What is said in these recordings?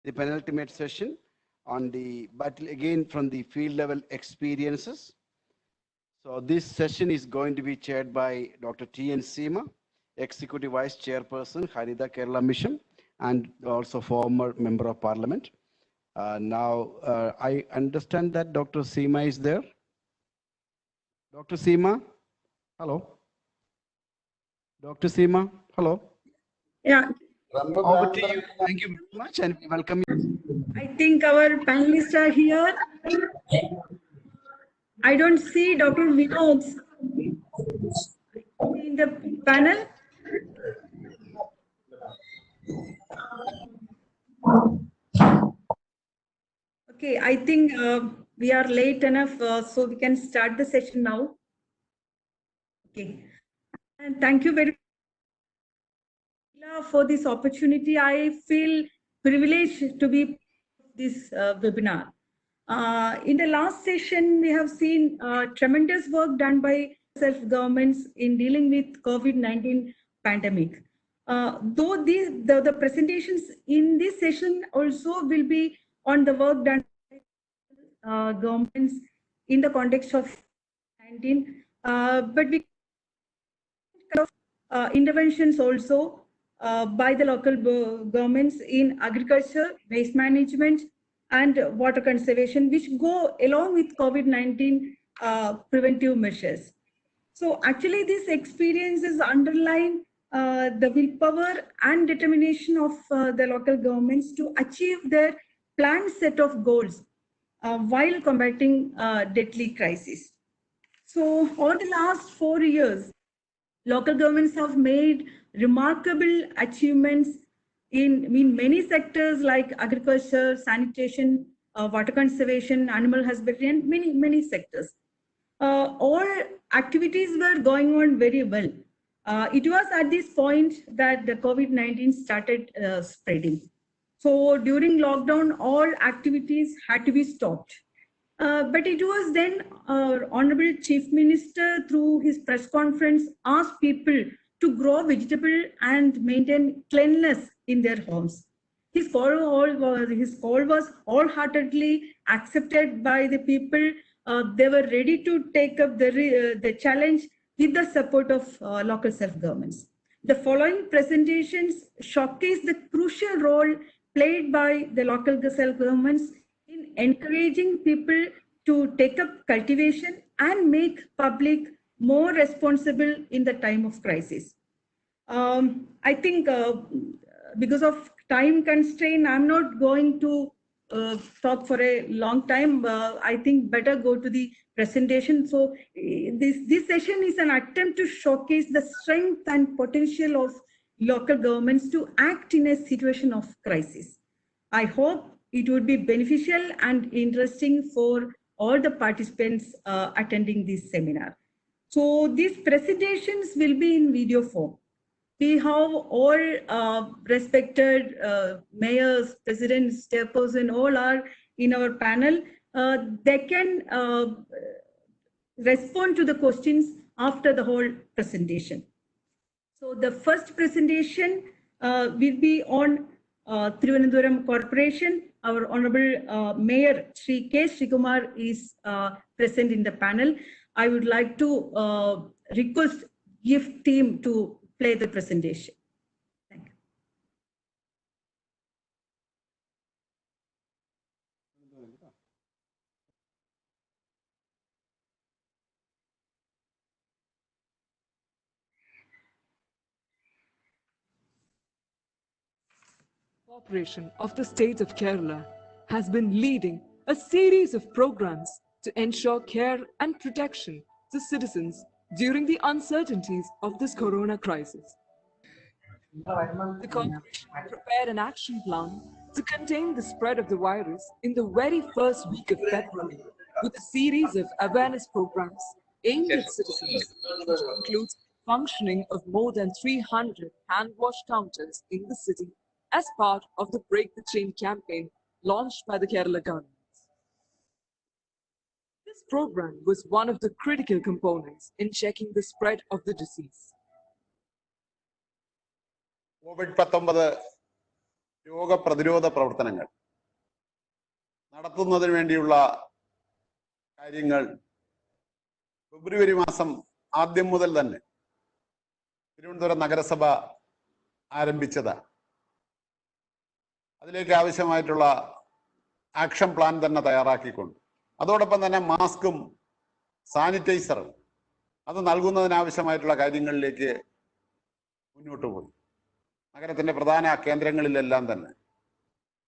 the penultimate session on the, but again from the field level experiences. So this session is going to be chaired by Dr. T.N. Seema, Executive Vice Chairperson, Haritha Kerala Mission, and also former Member of Parliament. I understand that Dr. Seema is there. Dr. Seema, hello. Dr. Seema, hello. Yeah, Over to you. Thank you very much and we welcome you. I think our panelists are here. I don't see Dr. Vinod in the panel. Okay, I think we are late enough, so we can start the session now. Okay, and thank you very much for this opportunity. I feel privileged to be this webinar. In the last session, we have seen tremendous work done by self-governments in dealing with COVID-19 pandemic. Though the presentations in this session also will be on the work done by governments in the context of 19, but we interventions also by the local governments in agriculture, waste management, and water conservation, which go along with COVID-19 preventive measures. So actually, these experiences underline the willpower and determination of the local governments to achieve their planned set of goals while combating deadly crisis. So over the last 4 years, local governments have made remarkable achievements in many sectors like agriculture, sanitation, water conservation, animal husbandry, and many sectors. All activities were going on very well. It was at this point that the COVID-19 started spreading. So during lockdown, all activities had to be stopped. But it was then Honorable Chief Minister, through his press conference, asked people to grow vegetable and maintain cleanliness in their homes. His call was wholeheartedly accepted by the people. They were ready to take up the challenge with the support of local self-governments. The following presentations showcase the crucial role played by the local self-governments in encouraging people to take up cultivation and make public more responsible in the time of crisis. I think because of time constraint, I'm not going to talk for a long time. I think better go to the presentation. So this session is an attempt to showcase the strength and potential of local governments to act in a situation of crisis. I hope it would be beneficial and interesting for all the participants attending this seminar. So these presentations will be in video form. We have all respected mayors, presidents, chairperson, all are in our panel. They can respond to the questions after the whole presentation. So the first presentation will be on Thiruvananthapuram Corporation. Our Honorable Mayor Sri K. Srikumar is present in the panel. I would like to request GIFT team to play the presentation. Thank you. Corporation of the State of Kerala has been leading a series of programs to ensure care and protection to citizens during the uncertainties of this corona crisis. The corporation prepared an action plan to contain the spread of the virus in the very first week of February with a series of awareness programs aimed at citizens, which includes functioning of more than 300 hand wash counters in the city as part of the Break the Chain campaign launched by the Kerala government. This program was one of the critical components in checking the spread of the disease. COVID-19 രോഗപ്രതിരോധ പ്രവർത്തനങ്ങൾ നടത്തുന്നതിന് വേണ്ടിയുള്ള കാര്യങ്ങൾ ഫെബ്രുവരി മാസം ആദ്യം മുതൽ തന്നെ തിരുവനന്തപുരം നഗരസഭ ആരംഭിച്ചതാണ്. അതിലേക്ക് ആവശ്യമായിട്ടുള്ള ആക്ഷൻ പ്ലാൻ തന്നെ തയ്യാറാക്കിക്കൊണ്ട് അതോടൊപ്പം തന്നെ മാസ്കും സാനിറ്റൈസറും അത് നൽകുന്നതിനാവശ്യമായിട്ടുള്ള കാര്യങ്ങളിലേക്ക് മുന്നോട്ട് പോയി. നഗരത്തിന്റെ പ്രധാന കേന്ദ്രങ്ങളിലെല്ലാം തന്നെ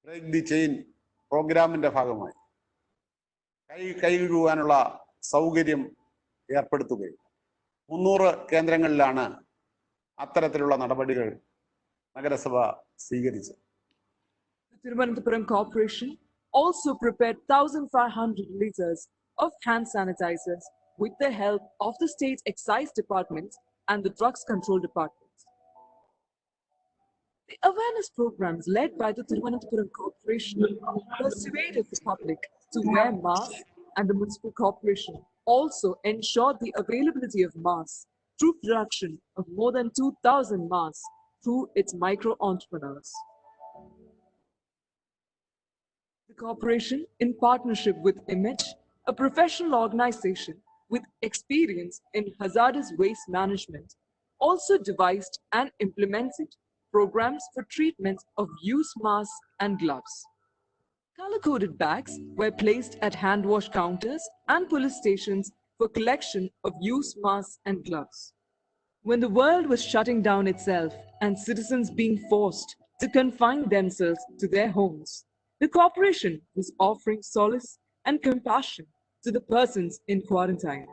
ബ്രേക്ക് ദി ചെയിൻ പ്രോഗ്രാമിന്റെ ഭാഗമായി കൈ കഴുകുവാനുള്ള സൗകര്യം ഏർപ്പെടുത്തുകയും 300 കേന്ദ്രങ്ങളിലാണ് അത്തരത്തിലുള്ള നടപടികൾ നഗരസഭ സ്വീകരിച്ചത്. The Thiruvananthapuram Corporation also prepared 1,500 liters of hand sanitizers with the help of the state's excise department and the drugs control department. The awareness programs led by the Thiruvananthapuram Corporation persuaded the public to wear masks, and the municipal corporation also ensured the availability of masks through production of more than 2,000 masks through its micro-entrepreneurs. The corporation, in partnership with Image, a professional organization with experience in hazardous waste management, also devised and implemented programs for treatment of used masks and gloves. Color-coded bags were placed at hand wash counters and police stations for collection of used masks and gloves. When the world was shutting down itself and citizens being forced to confine themselves to their homes, the corporation was offering solace and compassion to the persons in quarantine.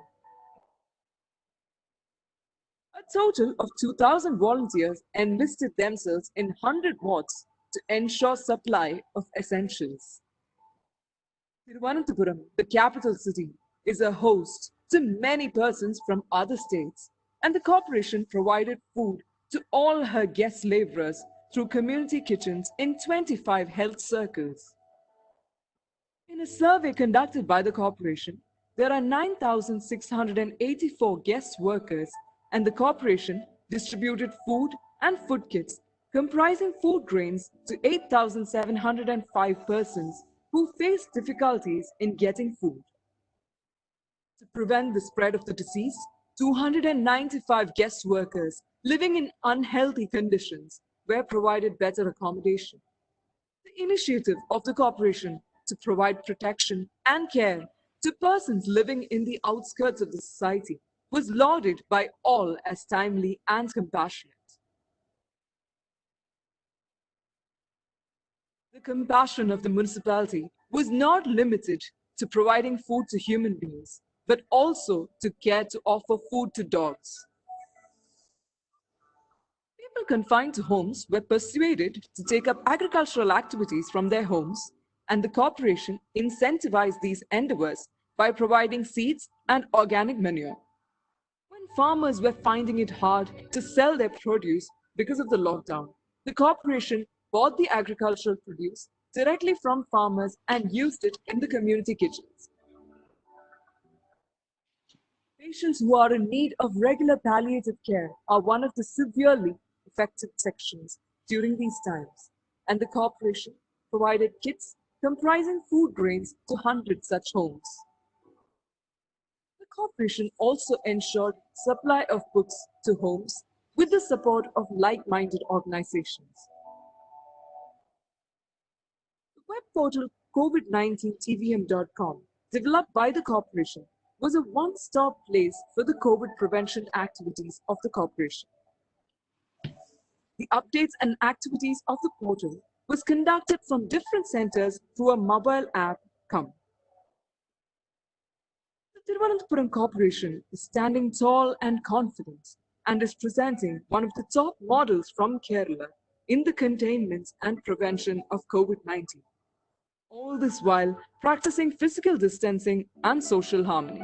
A total of 2,000 volunteers enlisted themselves in 100 wards to ensure supply of essentials. Thiruvananthapuram, the capital city, is a host to many persons from other states, and the corporation provided food to all her guest laborers through community kitchens in 25 health circles. In a survey conducted by the corporation, there are 9,684 guest workers, and the corporation distributed food and food kits comprising food grains to 8,705 persons who faced difficulties in getting food. To prevent the spread of the disease, 295 guest workers living in unhealthy conditions were provided better accommodation. The initiative of the corporation to provide protection and care to persons living in the outskirts of the society was lauded by all as timely and compassionate. The compassion of the municipality was not limited to providing food to human beings, but also to care to offer food to dogs. People confined to homes were persuaded to take up agricultural activities from their homes, and the corporation incentivized these endeavors by providing seeds and organic manure. When farmers were finding it hard to sell their produce because of the lockdown, the corporation bought the agricultural produce directly from farmers and used it in the community kitchens. Patients who are in need of regular palliative care are one of the severely affected sections during these times, and the corporation provided kits comprising food grains to 100 such homes. The corporation also ensured supply of books to homes with the support of like-minded organizations. The web portal COVID19tvm.com, developed by the corporation, was a one-stop place for the COVID prevention activities of the corporation. The updates and activities of the portal was conducted from different centers through a mobile app, Come. The Thiruvananthapuram Corporation is standing tall and confident and is presenting one of the top models from Kerala in the containment and prevention of COVID-19. All this while practicing physical distancing and social harmony.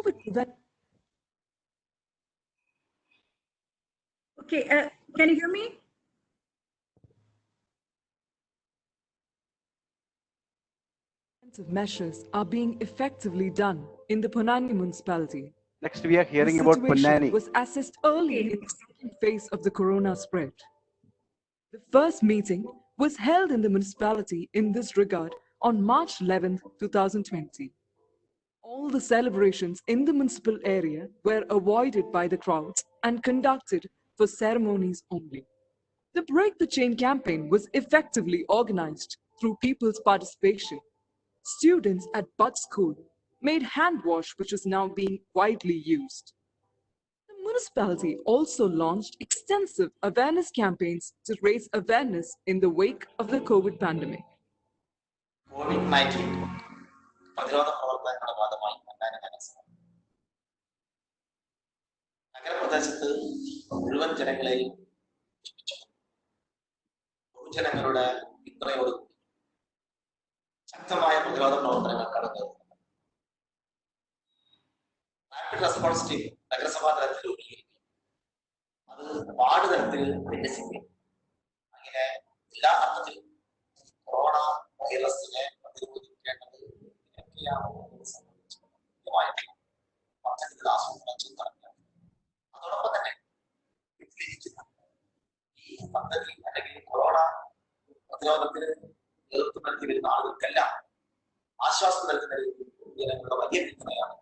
COVID prevent- Okay, can you hear me? preventive measures are being effectively done in the Ponani municipality. Next, we are The hearing about situation Ponnani. was assessed early Okay. in the second phase of the corona spread. The first meeting was held in the municipality in this regard on March 11, 2020. All the celebrations in the municipal area were avoided by the crowds and conducted for ceremonies only. The Break the Chain campaign was effectively organized through people's participation. Students at Budd School made hand wash, which is now being widely used. The municipality also launched extensive awareness campaigns to raise awareness in the wake of the COVID pandemic. COVID-19 പ്രതിരോധ പ്രവർത്തനങ്ങളുടെ ഭാഗമായി പൊന്നാനി നഗരസഭ നഗരപ്രദേശത്ത് മുഴുവൻ ജനങ്ങളെയും പൊതുജനങ്ങളുടെ പിന്തുണയോട് ശക്തമായ പ്രതിരോധ പ്രവർത്തനങ്ങൾ കടന്നു റാപ്പിഡ് റെസ്പോൺസ് ടീം നഗരസഭാ തലത്തിൽ രൂപീകരിക്കും. അത് വാർഡ് തലത്തിൽ വിന്യസിക്കും. അങ്ങനെ എല്ലാ അർത്ഥത്തിലും കൊറോണ വൈറസിനെ പ്രതിരോധിക്കേണ്ടത് എങ്ങനെയാണെന്ന് സംബന്ധിച്ച് കൃത്യമായിട്ടുള്ള പദ്ധതികൾ ആസൂത്രണം ചെയ്ത് നടപ്പിലാക്കും. അതോടൊപ്പം തന്നെ ഈ പദ്ധതി അല്ലെങ്കിൽ കൊറോണ പ്രതിരോധത്തിന് നേതൃത്വം നൽകി വരുന്ന ആളുകൾക്കെല്ലാം ആശ്വാസം നൽകുന്ന ജനങ്ങളുടെ വലിയ പിന്തുണയാണ്.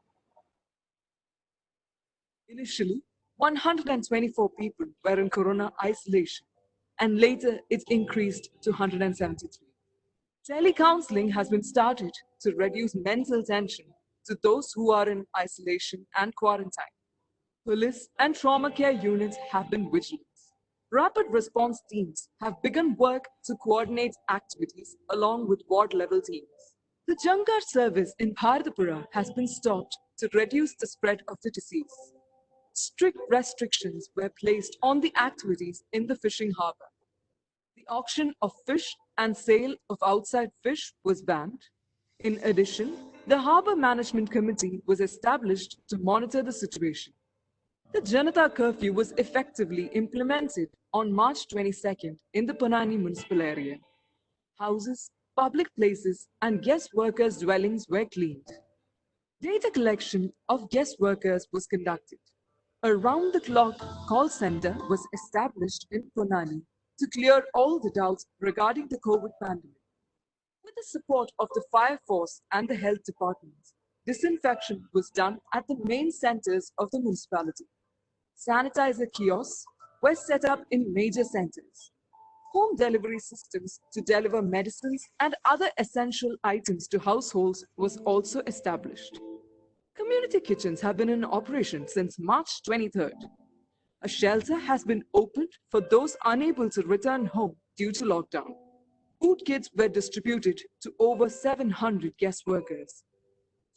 Initially, 124 people were in corona isolation, and later it increased to 173. Telecounseling has been started to reduce mental tension to those who are in isolation and quarantine. Police and trauma care units have been vigilant. Rapid response teams have begun work to coordinate activities along with ward level teams. The Jangar service in Bharatapura has been stopped to reduce the spread of the disease. Strict restrictions were placed on the activities in the fishing harbour. The auction of fish and sale of outside fish was banned. In addition, the Harbour Management Committee was established to monitor the situation. The Janata curfew was effectively implemented on March 22nd in the Ponani municipal area. Houses, public places, and guest workers' dwellings were cleaned. Data collection of guest workers was conducted. A round-the-clock call center was established in Ponani to clear all the doubts regarding the COVID pandemic. With the support of the fire force and the health departments, disinfection was done at the main centers of the municipality. Sanitizer kiosks were set up in major centers. Home delivery systems to deliver medicines and other essential items to households was also established. Community kitchens have been in operation since March 23rd. A shelter has been opened for those unable to return home due to lockdown. Food kits were distributed to over 700 guest workers.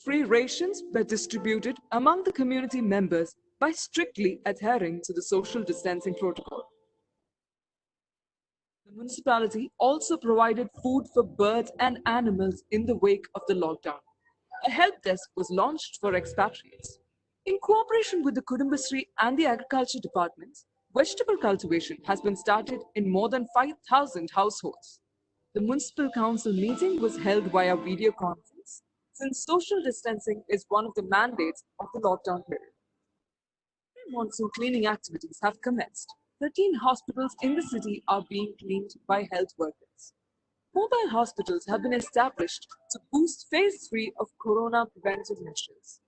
Free rations were distributed among the community members by strictly adhering to the social distancing protocol. The municipality also provided food for birds and animals in the wake of the lockdown. A help desk was launched for expatriates. In cooperation with the Kudumbashree and the Agriculture departments, vegetable cultivation has been started in more than 5,000 households. The municipal council meeting was held via video conference since social distancing is one of the mandates of the lockdown period. Pre-monsoon cleaning activities have commenced. 13 hospitals in the city are being cleaned by health workers. Mobile hospitals have been established to boost phase 3 of corona preventive measures.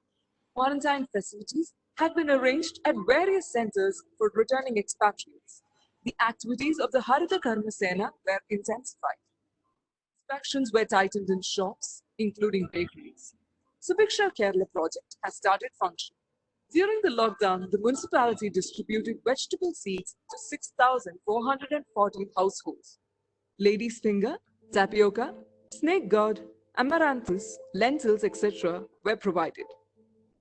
Quarantine facilities have been arranged at various centers for returning expatriates. The activities of the Harita Karma Sena were intensified. Inspections were tightened in shops, including bakeries. Subiksha Kerala project has started functioning. During the lockdown, the municipality distributed vegetable seeds to 6,440 households. Lady's finger, tapioca, snake gourd, amaranthus, lentils, etc. were provided.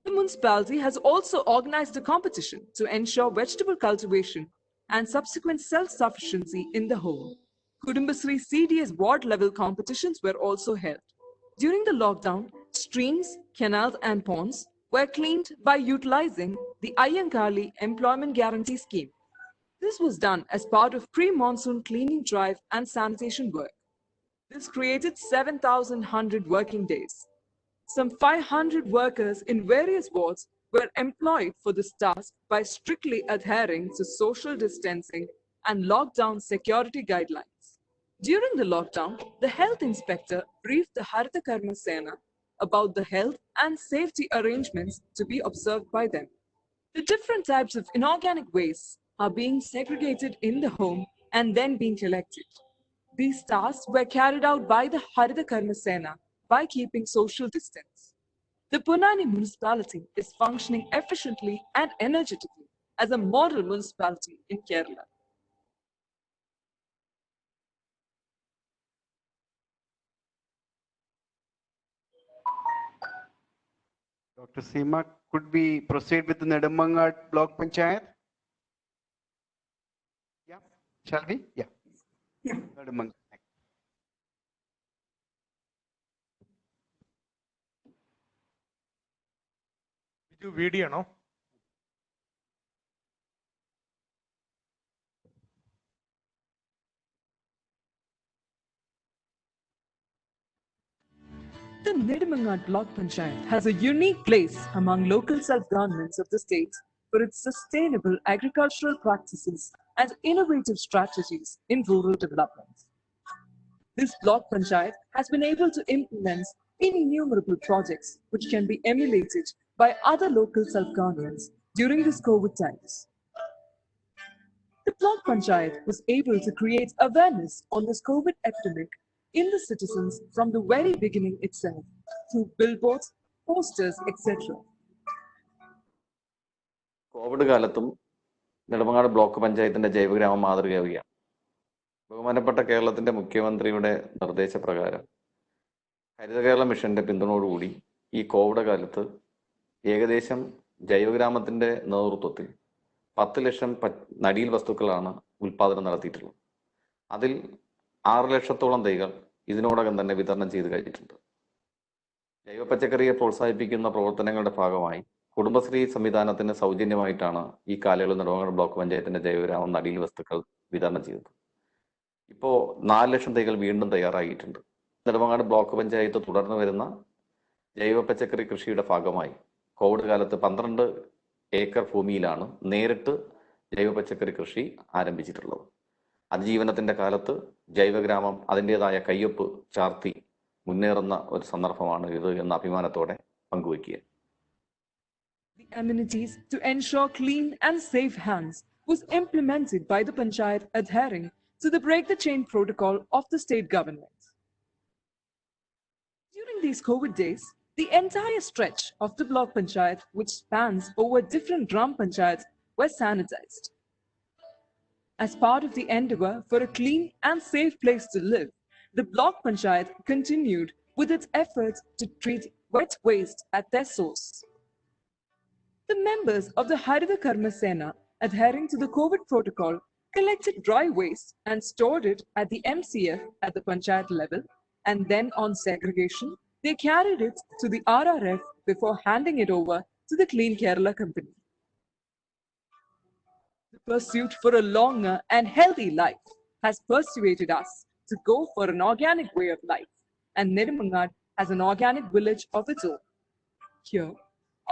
The municipality has also organized a competition to ensure vegetable cultivation and subsequent self-sufficiency in the home. Kudumbashree CDS ward-level competitions were also held. During the lockdown, streams, canals and ponds were cleaned by utilizing the Ayyankali Employment Guarantee Scheme. This was done as part of pre-monsoon cleaning drive and sanitation work. This created 7,100 working days. Some 500 workers in various wards were employed for this task by strictly adhering to social distancing and lockdown security guidelines. During the lockdown, the health inspector briefed the Harita Karma Sena about the health and safety arrangements to be observed by them. The different types of inorganic wastes are being segregated in the home and then being collected. These tasks were carried out by the Harita Karma Sena by keeping social distance. The Punani municipality is functioning efficiently and energetically as a model municipality in Kerala. Dr. Seema, could we proceed with the Nedumangad Block Panchayat? Yeah, shall we? Yeah. Yeah. Nedumangad. ഇത് video ആണോ? The Nedumangad Block Panchayat has a unique place among local self-governments of the state for its sustainable agricultural practices and innovative strategies in rural development. This block panchayat has been able to implement innumerable projects which can be emulated by other local self-governments during this COVID times. The block panchayat was able to create awareness on this COVID epidemic in the citizens from the very beginning itself through billboards, posters, etc. Covid കാലത്തും Nedumangad block പഞ്ചായത്തിന്റെ ജൈവഗ്രാമം മാതൃകയാവുകയാണ്. ബഹുമാനപ്പെട്ട കേരളത്തിന്റെ മുഖ്യമന്ത്രിയുടെ നിർദ്ദേശപ്രകാരം ഹരിത കേരള മിഷന്റെ പിന്തുണയോടുകൂടി ഈ Covid കാലത്ത് ഏകദേശം ജൈവഗ്രാമത്തിന്റെ നേതൃത്വത്തിൽ 10 ലക്ഷം നടീൽ വസ്തുക്കളാണ് ഉൽപാദനം നടത്തിയിട്ടുള്ളത്. അതിൽ 6 ലക്ഷത്തോളം തൈകൾ ഇതിനോടകം തന്നെ വിതരണം ചെയ്ത് കഴിഞ്ഞിട്ടുണ്ട്. ജൈവ പച്ചക്കറിയെ പ്രോത്സാഹിപ്പിക്കുന്ന പ്രവർത്തനങ്ങളുടെ ഭാഗമായി കുടുംബശ്രീ സംവിധാനത്തിന് സൗജന്യമായിട്ടാണ് ഈ കാലയളവിൽ നെടുമങ്ങാട് ബ്ലോക്ക് പഞ്ചായത്തിന്റെ ജൈവഗ്രാമം നടീൽ വസ്തുക്കൾ വിതരണം ചെയ്തത്. ഇപ്പോൾ 4 ലക്ഷം തൈകൾ വീണ്ടും തയ്യാറായിട്ടുണ്ട്. നെടുമങ്ങാട് ബ്ലോക്ക് പഞ്ചായത്ത് തുടർന്ന് വരുന്ന ജൈവ പച്ചക്കറി കൃഷിയുടെ ഭാഗമായി കോവിഡ് കാലത്ത് 12 ഏക്കർ ഭൂമിയിലാണ് നേരിട്ട് ജൈവ പച്ചക്കറി കൃഷി ആരംഭിച്ചിട്ടുള്ളത്. അതിജീവനത്തിന്റെ കാലത്ത് ജൈവഗ്രാമം അതിൻ്റെതായ കയ്യൊപ്പ് ചാർത്തി മുന്നേറുന്ന ഒരു സന്ദർഭമാണ് ഇത് എന്ന അഭിമാനത്തോടെ പങ്കുവയ്ക്കുക. The amenities to ensure clean and safe hands was implemented by the panchayat adhering to the break the chain protocol of the state government. During these COVID days, the entire stretch of the block panchayat, which spans over different gram panchayats, were sanitized. As part of the endeavor for a clean and safe place to live, the block panchayat continued with its efforts to treat wet waste at their source. The members of the Harita Karma Sena, adhering to the COVID protocol, collected dry waste and stored it at the MCF at the panchayat level, and then on segregation, they carried it to the RRF before handing it over to the Clean Kerala company. The pursuit for a longer and healthy life has persuaded us to go for an organic way of life, and Nedumangad has an organic village of its own. Here,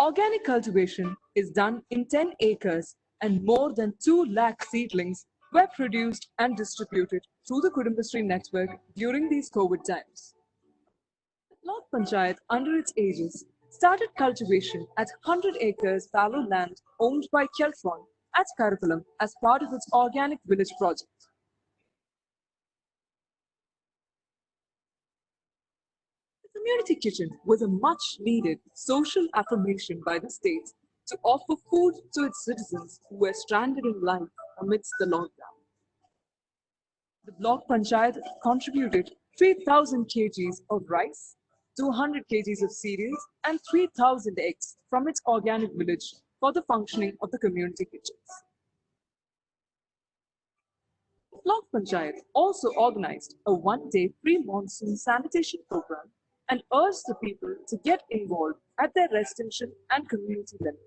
organic cultivation is done in 10 acres and more than 2 lakh seedlings were produced and distributed through the Kudumbashree network during these COVID times. The Block Panchayat, under its aegis, started cultivation at 100 acres fallow land owned by Kelfon at Karapalam as part of its organic village project. The community kitchen was a much needed social affirmation by the state to offer food to its citizens who were stranded in life amidst the lockdown. The Block Panchayat contributed 3,000 kgs of rice, 200 kgs of cereals, and 3,000 eggs from its organic village for the functioning of the community kitchens. The Block Panchayat also organized a one-day pre-monsoon sanitation program and urged the people to get involved at their residential and community level.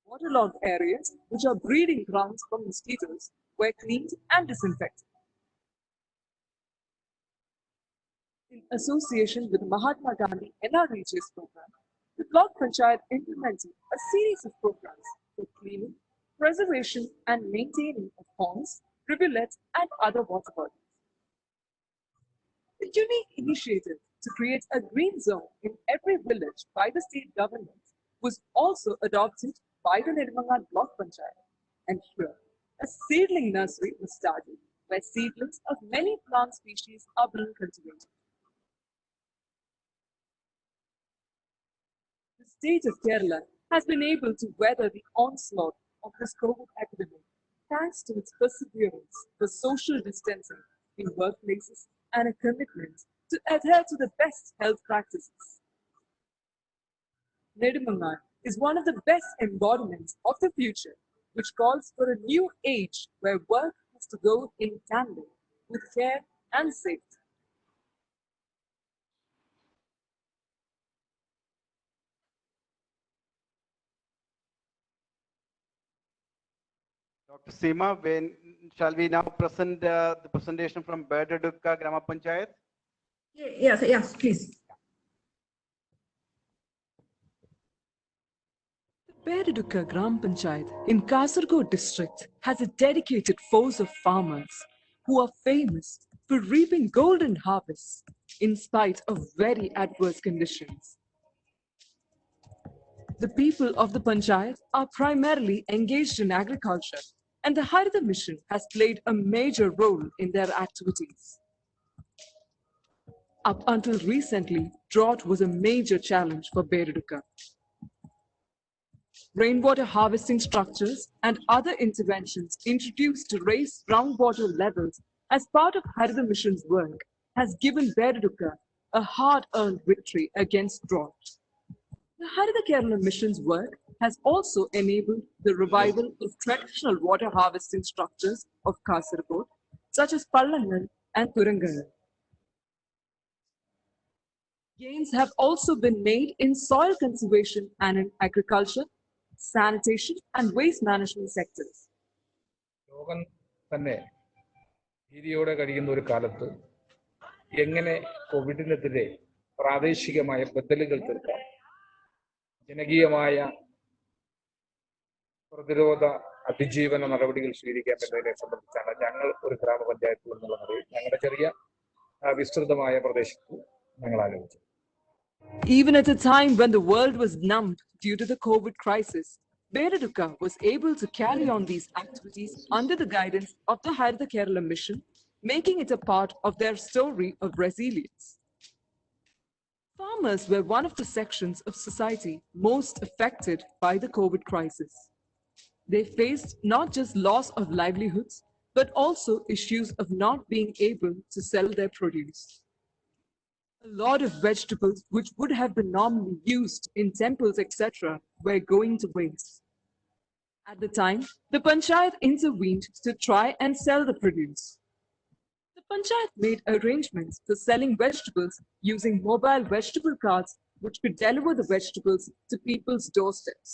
Waterlogged areas, which are breeding grounds for mosquitoes, were cleaned and disinfected. In association with Mahatma Gandhi NRHS program, the Block Panchayat implemented a series of programs for cleaning, preservation, and maintaining of ponds, rivulets, and other water bodies. The unique initiative to create a green zone in every village by the state government was also adopted by the Nedimangar Block Panchayat, and here a seedling nursery was started where seedlings of many plant species are being cultivated. The state of Kerala has been able to weather the onslaught of this COVID epidemic thanks to its perseverance for social distancing in workplaces and a commitment to adhere to the best health practices. Nedimangar is one of the best embodiments of the future, which calls for a new age where work has to go in tandem with care and safety. Dr. Seema, when shall we now present the presentation from Bedadukka Grama Panchayat? Yes, please. The Bedadukka Gram Panchayat in Kasaragod district has a dedicated force of farmers who are famous for reaping golden harvests in spite of very adverse conditions. The people of the Panchayat are primarily engaged in agriculture, and the Haritha Mission has played a major role in their activities. Up until recently, drought was a major challenge for Bedadukka. Rainwater harvesting structures and other interventions introduced to raise groundwater levels as part of Haritha Mission's work has given Bedadukka a hard-earned victory against drought. The Haritha Kerala Mission's work has also enabled the revival of traditional water harvesting structures of Kasaragod, such as Pallangal and Thurangal. Gains have also been made in soil conservation and in agriculture, sanitation, and waste management sectors. ലോകം തന്നെ ഭീതിയോടെ കഴിയുന്ന ഒരു കാലത്ത് എങ്ങനെ കോവിഡിനെതിരെ പ്രാദേശികമായ ബദലുകൾ തീർക്കാം, ജനകീയമായ പ്രതിരോധ അതിജീവന നടപടികൾ സ്വീകരിക്കാൻ എന്നതിനെ സംബന്ധിച്ചാണ് ഞങ്ങൾ ഒരു ഗ്രാമപഞ്ചായത്തിൽ എന്നുള്ള നിലയിൽ ഞങ്ങളുടെ ചെറിയ വിസ്തൃതമായ പ്രദേശത്ത് ഞങ്ങൾ ആലോചിച്ചു. Even at a time when the world was numbed due to the COVID crisis, Bedadukka was able to carry on these activities under the guidance of the Haritha Kerala Mission, making it a part of their story of resilience. Farmers were one of the sections of society most affected by the COVID crisis. They faced not just loss of livelihoods, but also issues of not being able to sell their produce. A lot of vegetables which would have been normally used in temples, etc., were going to waste. At the time, the Panchayat intervened to try and sell the produce. The Panchayat made arrangements for selling vegetables using mobile vegetable carts which could deliver the vegetables to people's doorsteps.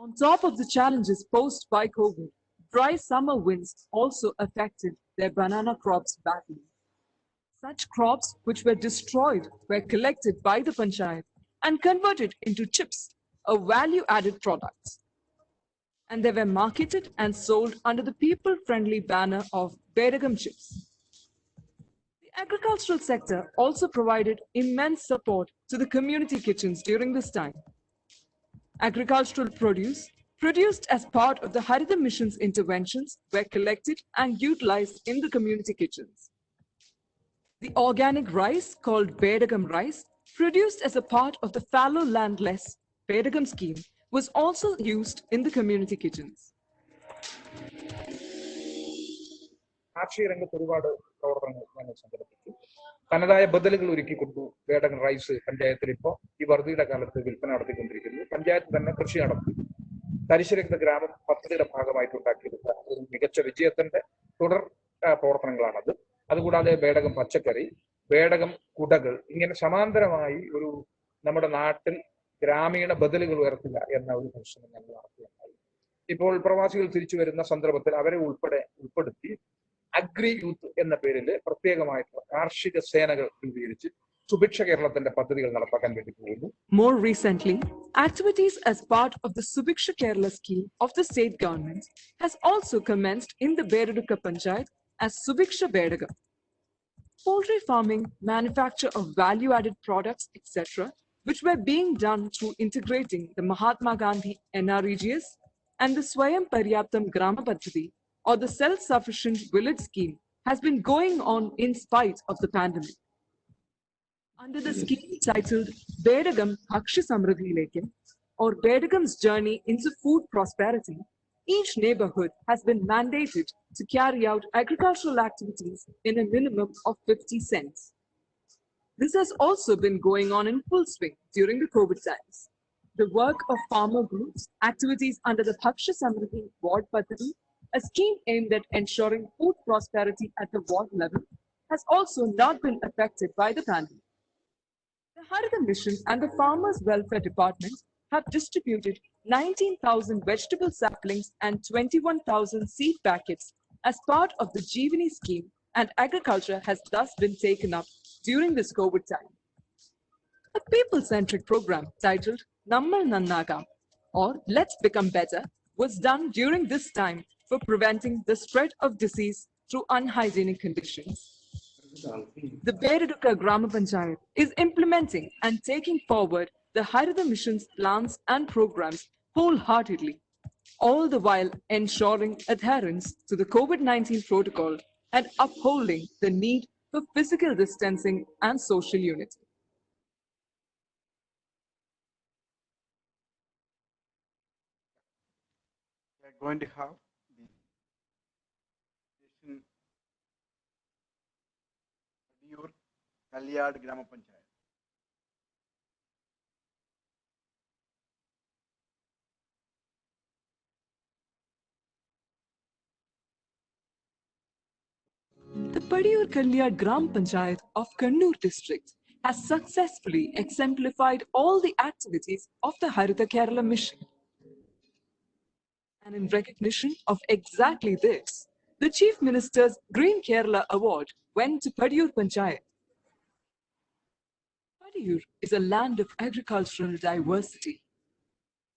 On top of the challenges posed by COVID, dry summer winds also affected their banana crops badly. Such crops which were destroyed were collected by the Panchayat and converted into chips, a value-added product. And they were marketed and sold under the people-friendly banner of Bedagam chips. The agricultural sector also provided immense support to the community kitchens during this time. Agricultural produce produced as part of the Haritha Mission's interventions were collected and utilized in the community kitchens. The organic rice called Bedagam rice, produced as a part of the fallow landless Bedagam scheme, was also used in the community kitchens. കാർഷിക രംഗത്ത് ഒരുപാട് പ്രവർത്തനങ്ങൾ ഞങ്ങൾ സംഘടിപ്പിച്ചു. തനതായ ബദലുകൾ ഒരുക്കിക്കൊണ്ടു ബേഡഗം rice പഞ്ചായത്തിൽ ഇപ്പോൾ ഈ വറുതിയുടെ കാലത്ത് വിൽപ്പന നടത്തിക്കൊണ്ടിരിക്കുന്നു. പഞ്ചായത്ത് തന്നെ കൃഷി നടത്തി തരിശുരഹിത ഗ്രാമം പദ്ധതിയുടെ ഭാഗമായിട്ട് ഉണ്ടാക്കിയെടുത്ത ഒരു മികച്ച വിജയത്തിന്റെ തുടർ പ്രവർത്തനങ്ങളാണത്. അതുകൂടാതെ ബേഡഗം പച്ചക്കറി, ബേഡഗം കുടകൾ, ഇങ്ങനെ സമാന്തരമായി ഒരു നമ്മുടെ നാട്ടിൽ ഗ്രാമീണ ബദലുകൾ ഉയർത്തുക എന്ന ഒരു പരിശ്രമം ഞങ്ങൾ നടത്തുകയുണ്ടായി. ഇപ്പോൾ പ്രവാസികൾ തിരിച്ചു വരുന്ന സന്ദർഭത്തിൽ അവരെ ഉൾപ്പെടുത്തി അഗ്രി യൂത്ത് എന്ന പേരിൽ പ്രത്യേകമായിട്ടുള്ള കാർഷിക സേനകൾ രൂപീകരിച്ച് സുഭിക്ഷ കേരളത്തിന്റെ പദ്ധതികൾ നടപ്പാക്കാൻ വേണ്ടി പോകുന്നു. More recently, activities as part of the Subiksha Kerala scheme of the state government has also commenced in the Bedaduka Panchayat as Subiksha Bedagam. Poultry farming, manufacture of value-added products, etc., which were being done through integrating the Mahatma Gandhi NREGS and the Swayam Paryaptam Grama Paddhati, or the self-sufficient village scheme, has been going on in spite of the pandemic. Under the scheme titled Bedagam Bhakshya Samruddhi Lekam, or Bedagam's Journey into Food Prosperity, each neighborhood has been mandated to carry out agricultural activities in a minimum of 50 cents. This has also been going on in full swing during the COVID times. The work of farmer groups, activities under the Bhakshya Samruddhi Ward Paddhati, a scheme aimed at ensuring food prosperity at the ward level, has also not been affected by the pandemic. The Harita Mission and the Farmers Welfare Department have distributed 19,000 vegetable saplings and 21,000 seed packets as part of the Jeevani scheme, and agriculture has thus been taken up during this COVID time. A people-centric program titled Nammal Nannagam, or Let's Become Better, was done during this time for preventing the spread of disease through unhygienic conditions. The Bedaduka Grama Panchayat is implementing and taking forward the Harita Mission's plans and programs wholeheartedly, all the while ensuring adherence to the COVID-19 protocol and upholding the need for physical distancing and social unity. We are going to have the station Padiyur Kalyad Grama Panchayat. The Padiyur Kalyad Gram Panchayat of Kannur district has successfully exemplified all the activities of the Harita Kerala mission. And in recognition of exactly this, the Chief Minister's Green Kerala Award went to Padiyur Panchayat. Padiyur is a land of agricultural diversity.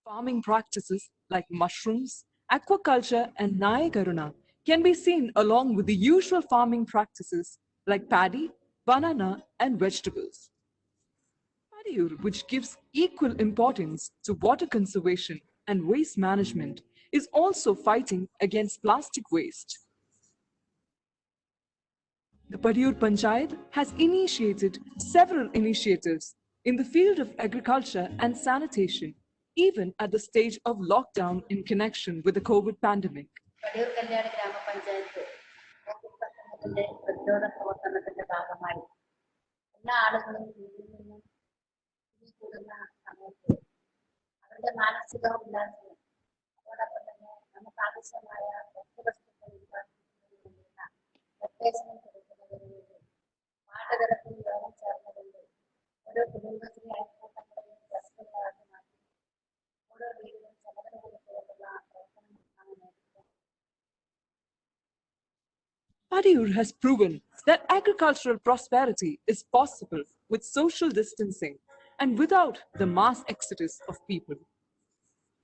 Farming practices like mushrooms, aquaculture, and Nayakaruna can be seen along with the usual farming practices like paddy, banana, and vegetables. Padiyur, which gives equal importance to water conservation and waste management, is also fighting against plastic waste. The Padiyur Panchayat has initiated several initiatives in the field of agriculture and sanitation, even at the stage of lockdown in connection with the COVID pandemic. Padiyoor കല്യാണ ഗ്രാമപഞ്ചായത്ത് ന്റെ പ്രതിരോധ പ്രവർത്തനത്തിന്റെ ഭാഗമായി എല്ലാ ആളുകളും വീട്ടിൽ നിന്നും കൂടുന്ന സമയത്ത് അവരുടെ മാനസിക ഉല്ലാസവും അതോടൊപ്പം തന്നെ നമുക്ക് ആവശ്യമായ ഭക്ഷ്യവസ്തുക്കൾ ഉൽപ്പാദിപ്പിക്കുന്നതിനുള്ള നിർദ്ദേശങ്ങൾ കൊടുക്കുന്നതിന് വേണ്ടി പാഠതലത്തിൽ യോഗം ചേർന്നതുകൊണ്ട് ഓരോ കുടുംബശ്രീ അയൽക്കൂട്ടങ്ങളെയും ക്ലസ്റ്ററുകളാക്കി മാറ്റി ഓരോ വീടിനും ചുമതല കൊടുത്തുകൊണ്ടുള്ള പ്രവർത്തനങ്ങളാണ് നേതൃത്വം. Padiyur has proven that agricultural prosperity is possible with social distancing and without the mass exodus of people.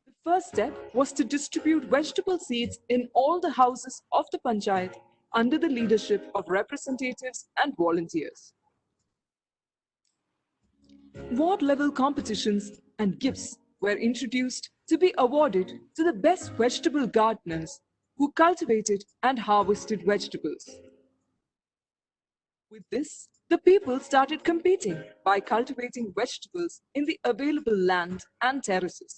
The first step was to distribute vegetable seeds in all the houses of the Panchayat under the leadership of representatives and volunteers. Ward-level competitions and gifts were introduced to be awarded to the best vegetable gardeners who cultivated and harvested vegetables. With this, the people started competing by cultivating vegetables in the available land and terraces.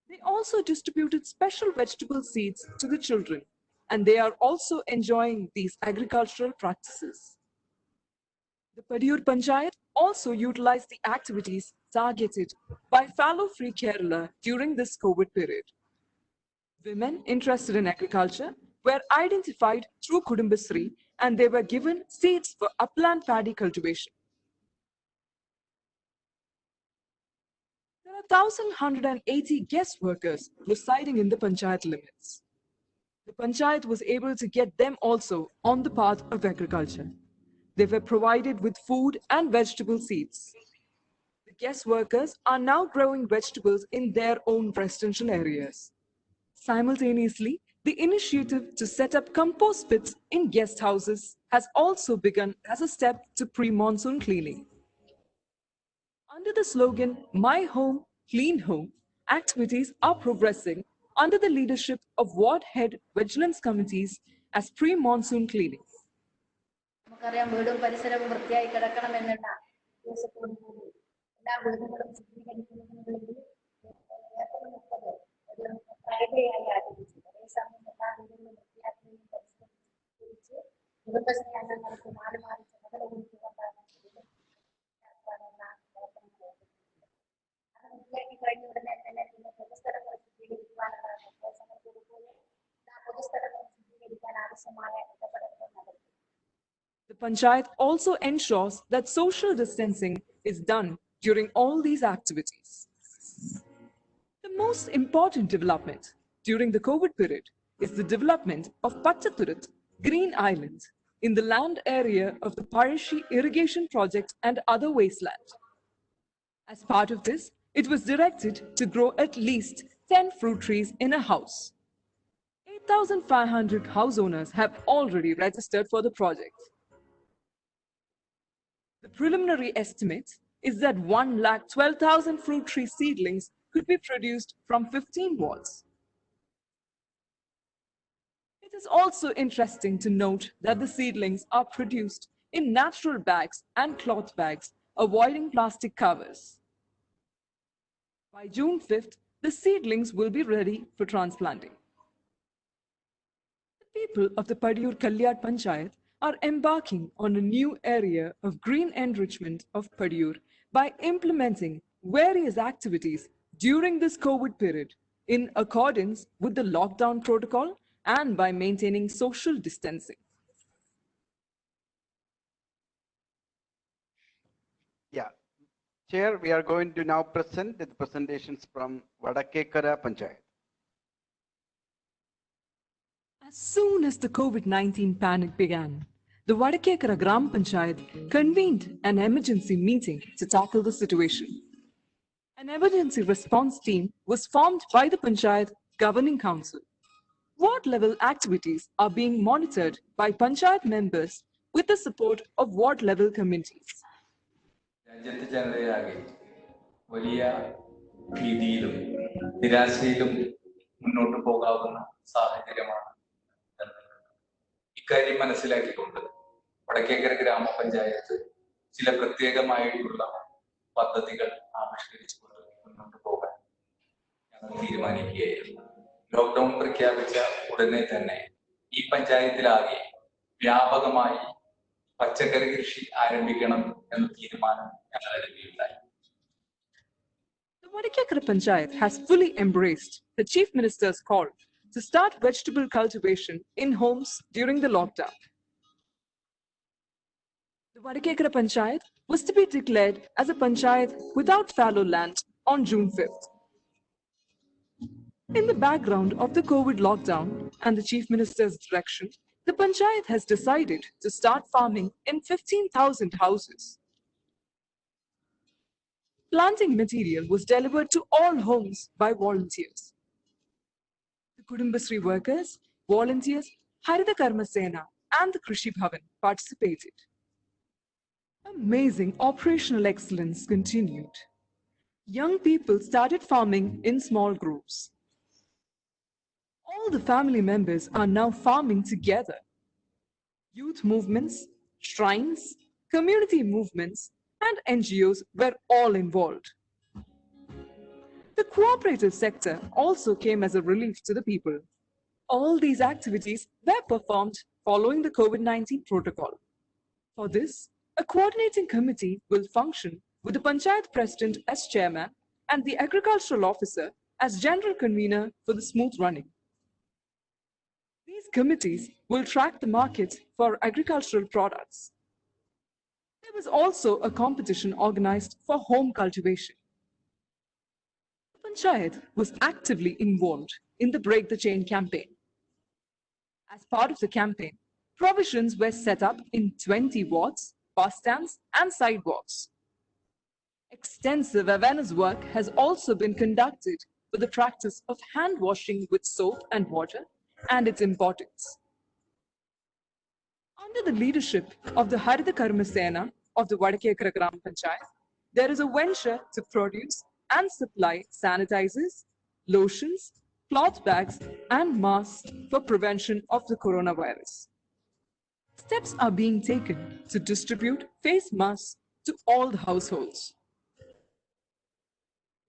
They also distributed special vegetable seeds to the children, and they are also enjoying these agricultural practices. The Padiyur Panchayat also utilized the activities targeted by Fallow Free Kerala during this COVID period. Women interested in agriculture were identified through Kudumbasri and they were given seeds for upland paddy cultivation. 1,180 guest workers residing in the panchayat limits. The panchayat was able to get them also on the path of agriculture. They were provided with food and vegetable seeds. The guest workers are now growing vegetables in their own residential areas. Simultaneously, the initiative to set up compost pits in guest houses has also begun as a step to pre-monsoon cleaning. Under the slogan, My Home, Clean Home, activities are progressing under the leadership of ward head vigilance committees as pre-monsoon cleaning. നമുക്കറിയാം വീടും പരിസരവും വൃത്തിയായി കിടക്കണമെന്നുള്ള ഉദ്ദേശത്തോടു കൂടി എല്ലാ വീടുകളും ശുചീകരിക്കുന്നതിനുവേണ്ടി April 30 ഒരു Friday ആയി ആരംഭിച്ചു. അതേസമയം എല്ലാ വീടുകളും വൃത്തിയാക്കുകയും പരിസരം ശുചീകരിച്ച് കുടുംബശ്രീ അംഗങ്ങൾക്ക് മാറി മാറി ചുമതല കൊടുത്തുകൊണ്ടാണ് പ്രവർത്തനങ്ങൾ ഏർപ്പെടുത്തിയിട്ടുള്ളത്. അത് വൃത്തിയാക്കി കഴിഞ്ഞ ഉടനെ തന്നെ പിന്നെ പൊതുസ്ഥലങ്ങൾ ശുചീകരിക്കുവാനുള്ള നിർദ്ദേശങ്ങൾ കൊടുക്കുകയും എല്ലാ പൊതുസ്ഥലങ്ങളും ശുചീകരിക്കാൻ ആവശ്യമായ ഇടപെടലുകൾ നടത്തി. The panchayat also ensures that social distancing is done during all these activities. The most important development during the COVID period is the development of Pachaturat Green Island in the land area of the Parishi irrigation project and other wasteland. As part of this, it was directed to grow at least 10 fruit trees in a house. 8,500 house owners have already registered for the project. The preliminary estimate is that 1,12,000 fruit tree seedlings could be produced from 15 walls. It is also interesting to note that the seedlings are produced in natural bags and cloth bags, avoiding plastic covers. By June 5th, the seedlings will be ready for transplanting. The people of the Padiyur Kalyat Panchayat are embarking on a new area of green enrichment of Padiyur by implementing various activities during this COVID period in accordance with the lockdown protocol and by maintaining social distancing. Yeah. Chair, we are going to now present the presentations from Vadakekara Panchayat. As soon as the COVID-19 panic began, the Vadakekara Gram Panchayat convened an emergency meeting to tackle the situation. An emergency response team was formed by the Panchayat Governing Council. Ward-level activities are being monitored by Panchayat members with the support of ward-level committees. രാജ്യത്തെ ജനതയാകെ വലിയ ഭീതിയിലും നിരാശയിലും മുന്നോട്ട് പോകാവുന്ന സാഹചര്യമാണ്. ഇക്കാര്യം മനസ്സിലാക്കിക്കൊണ്ട് വടക്കേക്കര ഗ്രാമപഞ്ചായത്ത് ചില പ്രത്യേകമായിട്ടുള്ള പദ്ധതികൾ ആവിഷ്കരിച്ചുകൊണ്ട് മുന്നോട്ട് പോകാൻ ഞങ്ങൾ തീരുമാനിക്കുകയായിരുന്നു. ലോക്ക്ഡൌൺ പ്രഖ്യാപിച്ച ഉടനെ തന്നെ ഈ പഞ്ചായത്തിലാകെ വ്യാപകമായി പച്ചക്കറി കൃഷി ആരംഭിക്കണം എന്ന തീരുമാനം ഞങ്ങൾ എടുക്കുകയുണ്ടായി. The Vadakekara Panchayat has fully embraced the Chief Minister's call to start vegetable cultivation in homes during the lockdown. The Vadakekara Panchayat was to be declared as a Panchayat without fallow land on June 5th. In the background of the COVID lockdown and the Chief Minister's direction, the Panchayat has decided to start farming in 15,000 houses. Planting material was delivered to all homes by volunteers. The Kudumbasri workers, volunteers, Harita Karma Sena and the Krishi Bhavan participated. Amazing operational excellence continued. Young people started farming in small groups. All the family members are now farming together. Youth movements, shrines, community movements, and NGOs were all involved. The cooperative sector also came as a relief to the people. All these activities were performed following the COVID-19 protocol. For this, a coordinating committee will function with the Panchayat President as chairman and the agricultural officer as general convener for the smooth running. These committees will track the market for agricultural products. There was also a competition organized for home cultivation. Panchayat was actively involved in the Break the Chain campaign. As part of the campaign, provisions were set up in 20 wards, bus stands, and sidewalks. Extensive awareness work has also been conducted for the practice of hand washing with soap and water and its importance. Under the leadership of the Haritha Karma Sena of the Vadakekara Gram Panchayat, there is a venture to produce and supply sanitizers, lotions, cloth bags, and masks for prevention of the coronavirus. Steps are being taken to distribute face masks to all the households.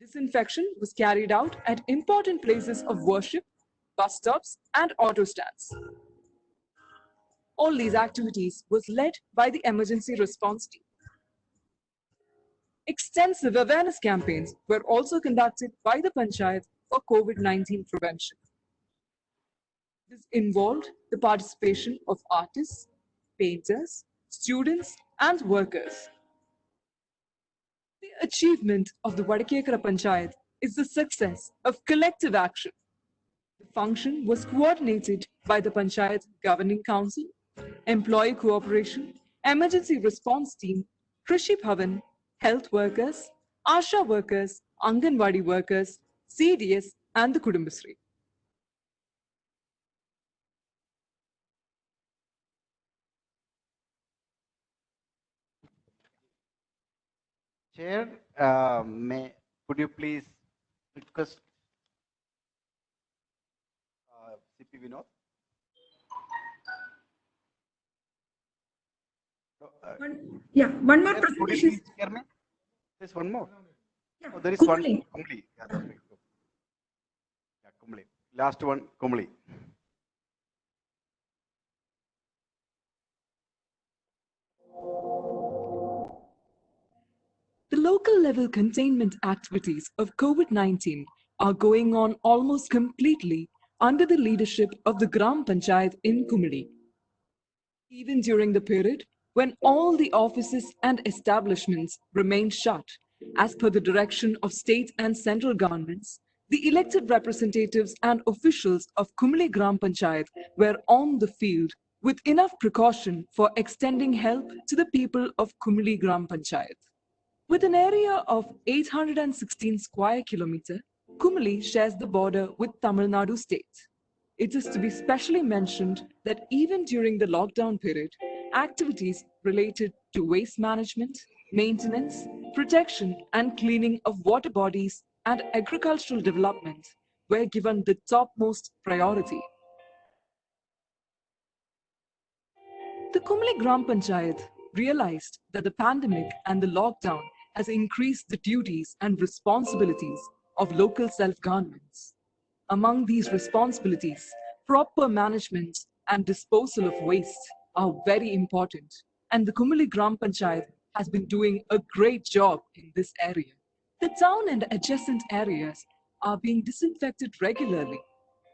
Disinfection was carried out at important places of worship, bus stops, and auto stands. All these activities was led by the emergency response team. Extensive awareness campaigns were also conducted by the Panchayat for COVID-19 prevention. This involved the participation of artists, painters, students, and workers. The achievement of the Vadakekara Panchayat is the success of collective action. The function was coordinated by the Panchayat Governing Council, Employee Cooperation, Emergency Response Team, Krishi Bhavan, health workers, ASHA workers, Anganwadi workers, CDS, and the Kudumbashree. Chair, could you please request CP Vinod? One more Chair, could you presentation. please hear me? There's one more. Yeah, Oh, there is Kumli. one. Kumli. Yeah, that's right. Yeah, Kumli. Last one, Kumli. The local level containment activities of COVID-19 are going on almost completely under the leadership of the Gram Panchayat in Kumudi. Even during the period when all the offices and establishments remained shut, as per the direction of state and central governments, the elected representatives and officials of Kumli Gram Panchayat were on the field with enough precaution for extending help to the people of Kumli Gram Panchayat. With an area of 816 square kilometer, Kumli shares the border with Tamil Nadu state. It is to be specially mentioned that even during the lockdown period, activities related to waste management, maintenance, protection and cleaning of water bodies and agricultural development were given the topmost priority. The Kumli Gram Panchayat realized that the pandemic and the lockdown has increased the duties and responsibilities of local self-governments. Among these responsibilities, proper management and disposal of waste are very important, and the Kumli Gram Panchayat has been doing a great job in this area. The town and adjacent areas are being disinfected regularly,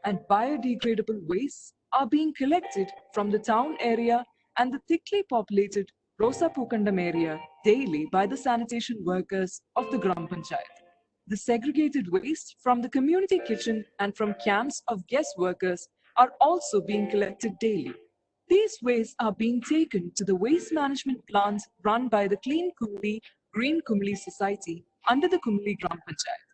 and biodegradable wastes are being collected from the town area and the thickly populated Rosa Pukandam area daily by the sanitation workers of the Gram Panchayat. The segregated waste from the community kitchen and from camps of guest workers are also being collected daily. These wastes are being taken to the waste management plants run by the Clean Kumli, Green Kumli Society under the Kumli Gram Panchayat.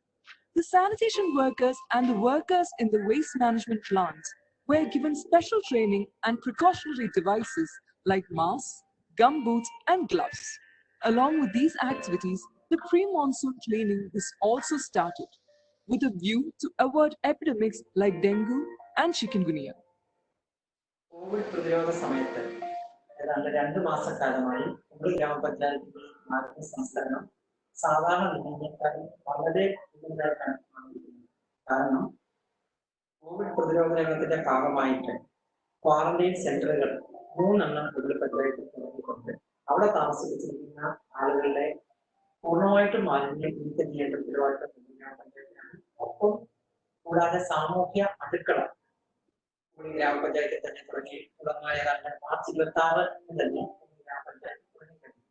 The sanitation workers and the workers in the waste management plants were given special training and precautionary devices like masks, gumboots, and gloves. Along with these activities, the pre-monsoon cleaning is also started with a view to avoid epidemics like dengue and chikungunya. Covid പ്രതിരോധ സമയത്ത് ഏതാണ്ട് 2 മാസക്കാലമായി കുമളി ഗ്രാമപഞ്ചായത്തിൽ മാലിന്യ സംസ്കരണം സാധാരണ നിലയിലേക്കാളും വളരെ കൂടുതലായിട്ടാണ് നടക്കുന്നത്. കാരണം കോവിഡ് പ്രതിരോധ രംഗത്തിന്റെ ഭാഗമായിട്ട് ക്വാറന്റൈൻ സെന്ററുകൾ 3 കുമളി പഞ്ചായത്തിൽ തുടങ്ങിക്കൊണ്ട് അവിടെ താമസിച്ചിരിക്കുന്ന ആളുകളുടെ പൂർണ്ണമായിട്ടും മാലിന്യം നീക്കം ചെയ്യേണ്ട ഉത്തരവാദിത്തം കുമളി ഗ്രാമപഞ്ചായത്തിനാണ്. ഒപ്പം കൂടാതെ സാമൂഹ്യ അടുക്കള കുമളി ഗ്രാമപഞ്ചായത്തിൽ തന്നെ തുടങ്ങിയ മാർച്ച് 26 തന്നെ ഗ്രാമപഞ്ചായത്ത് തുടങ്ങിക്കഴിഞ്ഞു.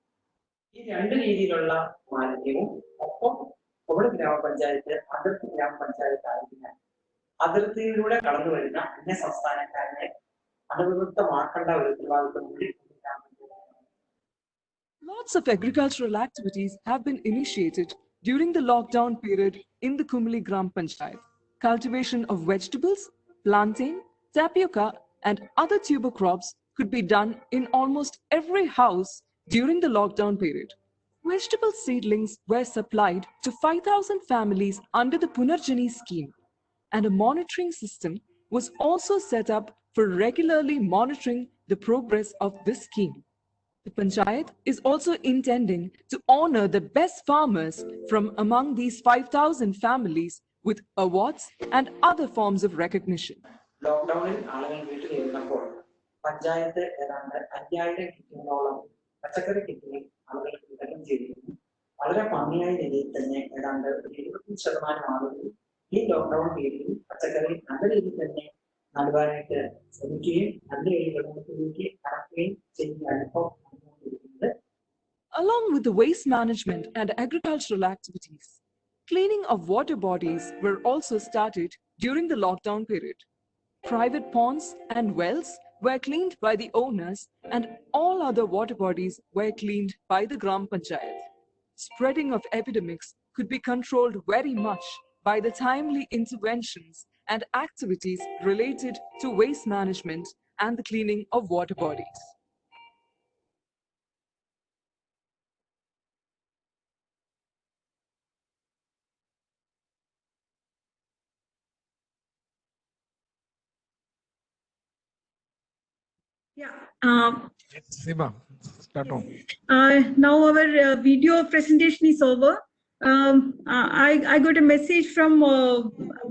ഈ 2 രീതിയിലുള്ള മാലിന്യവും ഒപ്പം കോവിഡ് ഗ്രാമപഞ്ചായത്ത് അതിർത്തി ഗ്രാമപഞ്ചായത്ത് ആയതിനാൽ അതിർത്തിയിലൂടെ കടന്നു വരുന്ന അന്യ സംസ്ഥാനക്കാരെ അണുവിമുക്തമാക്കേണ്ട ഒരു ഉത്തരവാദിത്വം കൂടി Lots of agricultural activities have been initiated during the lockdown period in the Kumli Gram Panchayat. Cultivation of vegetables, plantain, tapioca, and other tuber crops could be done in almost every house during the lockdown period. Vegetable seedlings were supplied to 5,000 families under the Punarjani scheme, and a monitoring system was also set up for regularly monitoring the progress of this scheme. The Panchayat is also intending to honor the best farmers from among these 5,000 families with awards and other forms of recognition. ലോക്ക്ഡൌണിൽ ആളുകൾ വീട്ടിലിരുന്നപ്പോൾ പഞ്ചായത്ത് ഏതാണ്ട് 5000 കിറ്റുകളോളം പച്ചക്കറി കിറ്റുകൾ ആളുകൾക്ക് വിതരണം ചെയ്തിരുന്നു. വളരെ ഭംഗിയായ രീതിയിൽ തന്നെ ഏതാണ്ട് 75% ആളുകൾ ഈ ലോക്ക്ഡൌൺ പീരീഡിൽ പച്ചക്കറി നല്ല രീതിയിൽ തന്നെ നടുവാനായിട്ട് ശ്രമിക്കുകയും നല്ല രീതിയിലേക്ക് കടക്കുകയും ചെയ്യുന്ന അനുഭവം. Along with the waste management and agricultural activities, cleaning of water bodies were also started during the lockdown period. Private ponds and wells were cleaned by the owners, and all other water bodies were cleaned by the Gram Panchayat. Spreading of epidemics could be controlled very much by the timely interventions and activities related to waste management and the cleaning of water bodies. Yeah. Seema, start on. Now our video presentation is over. I got a message from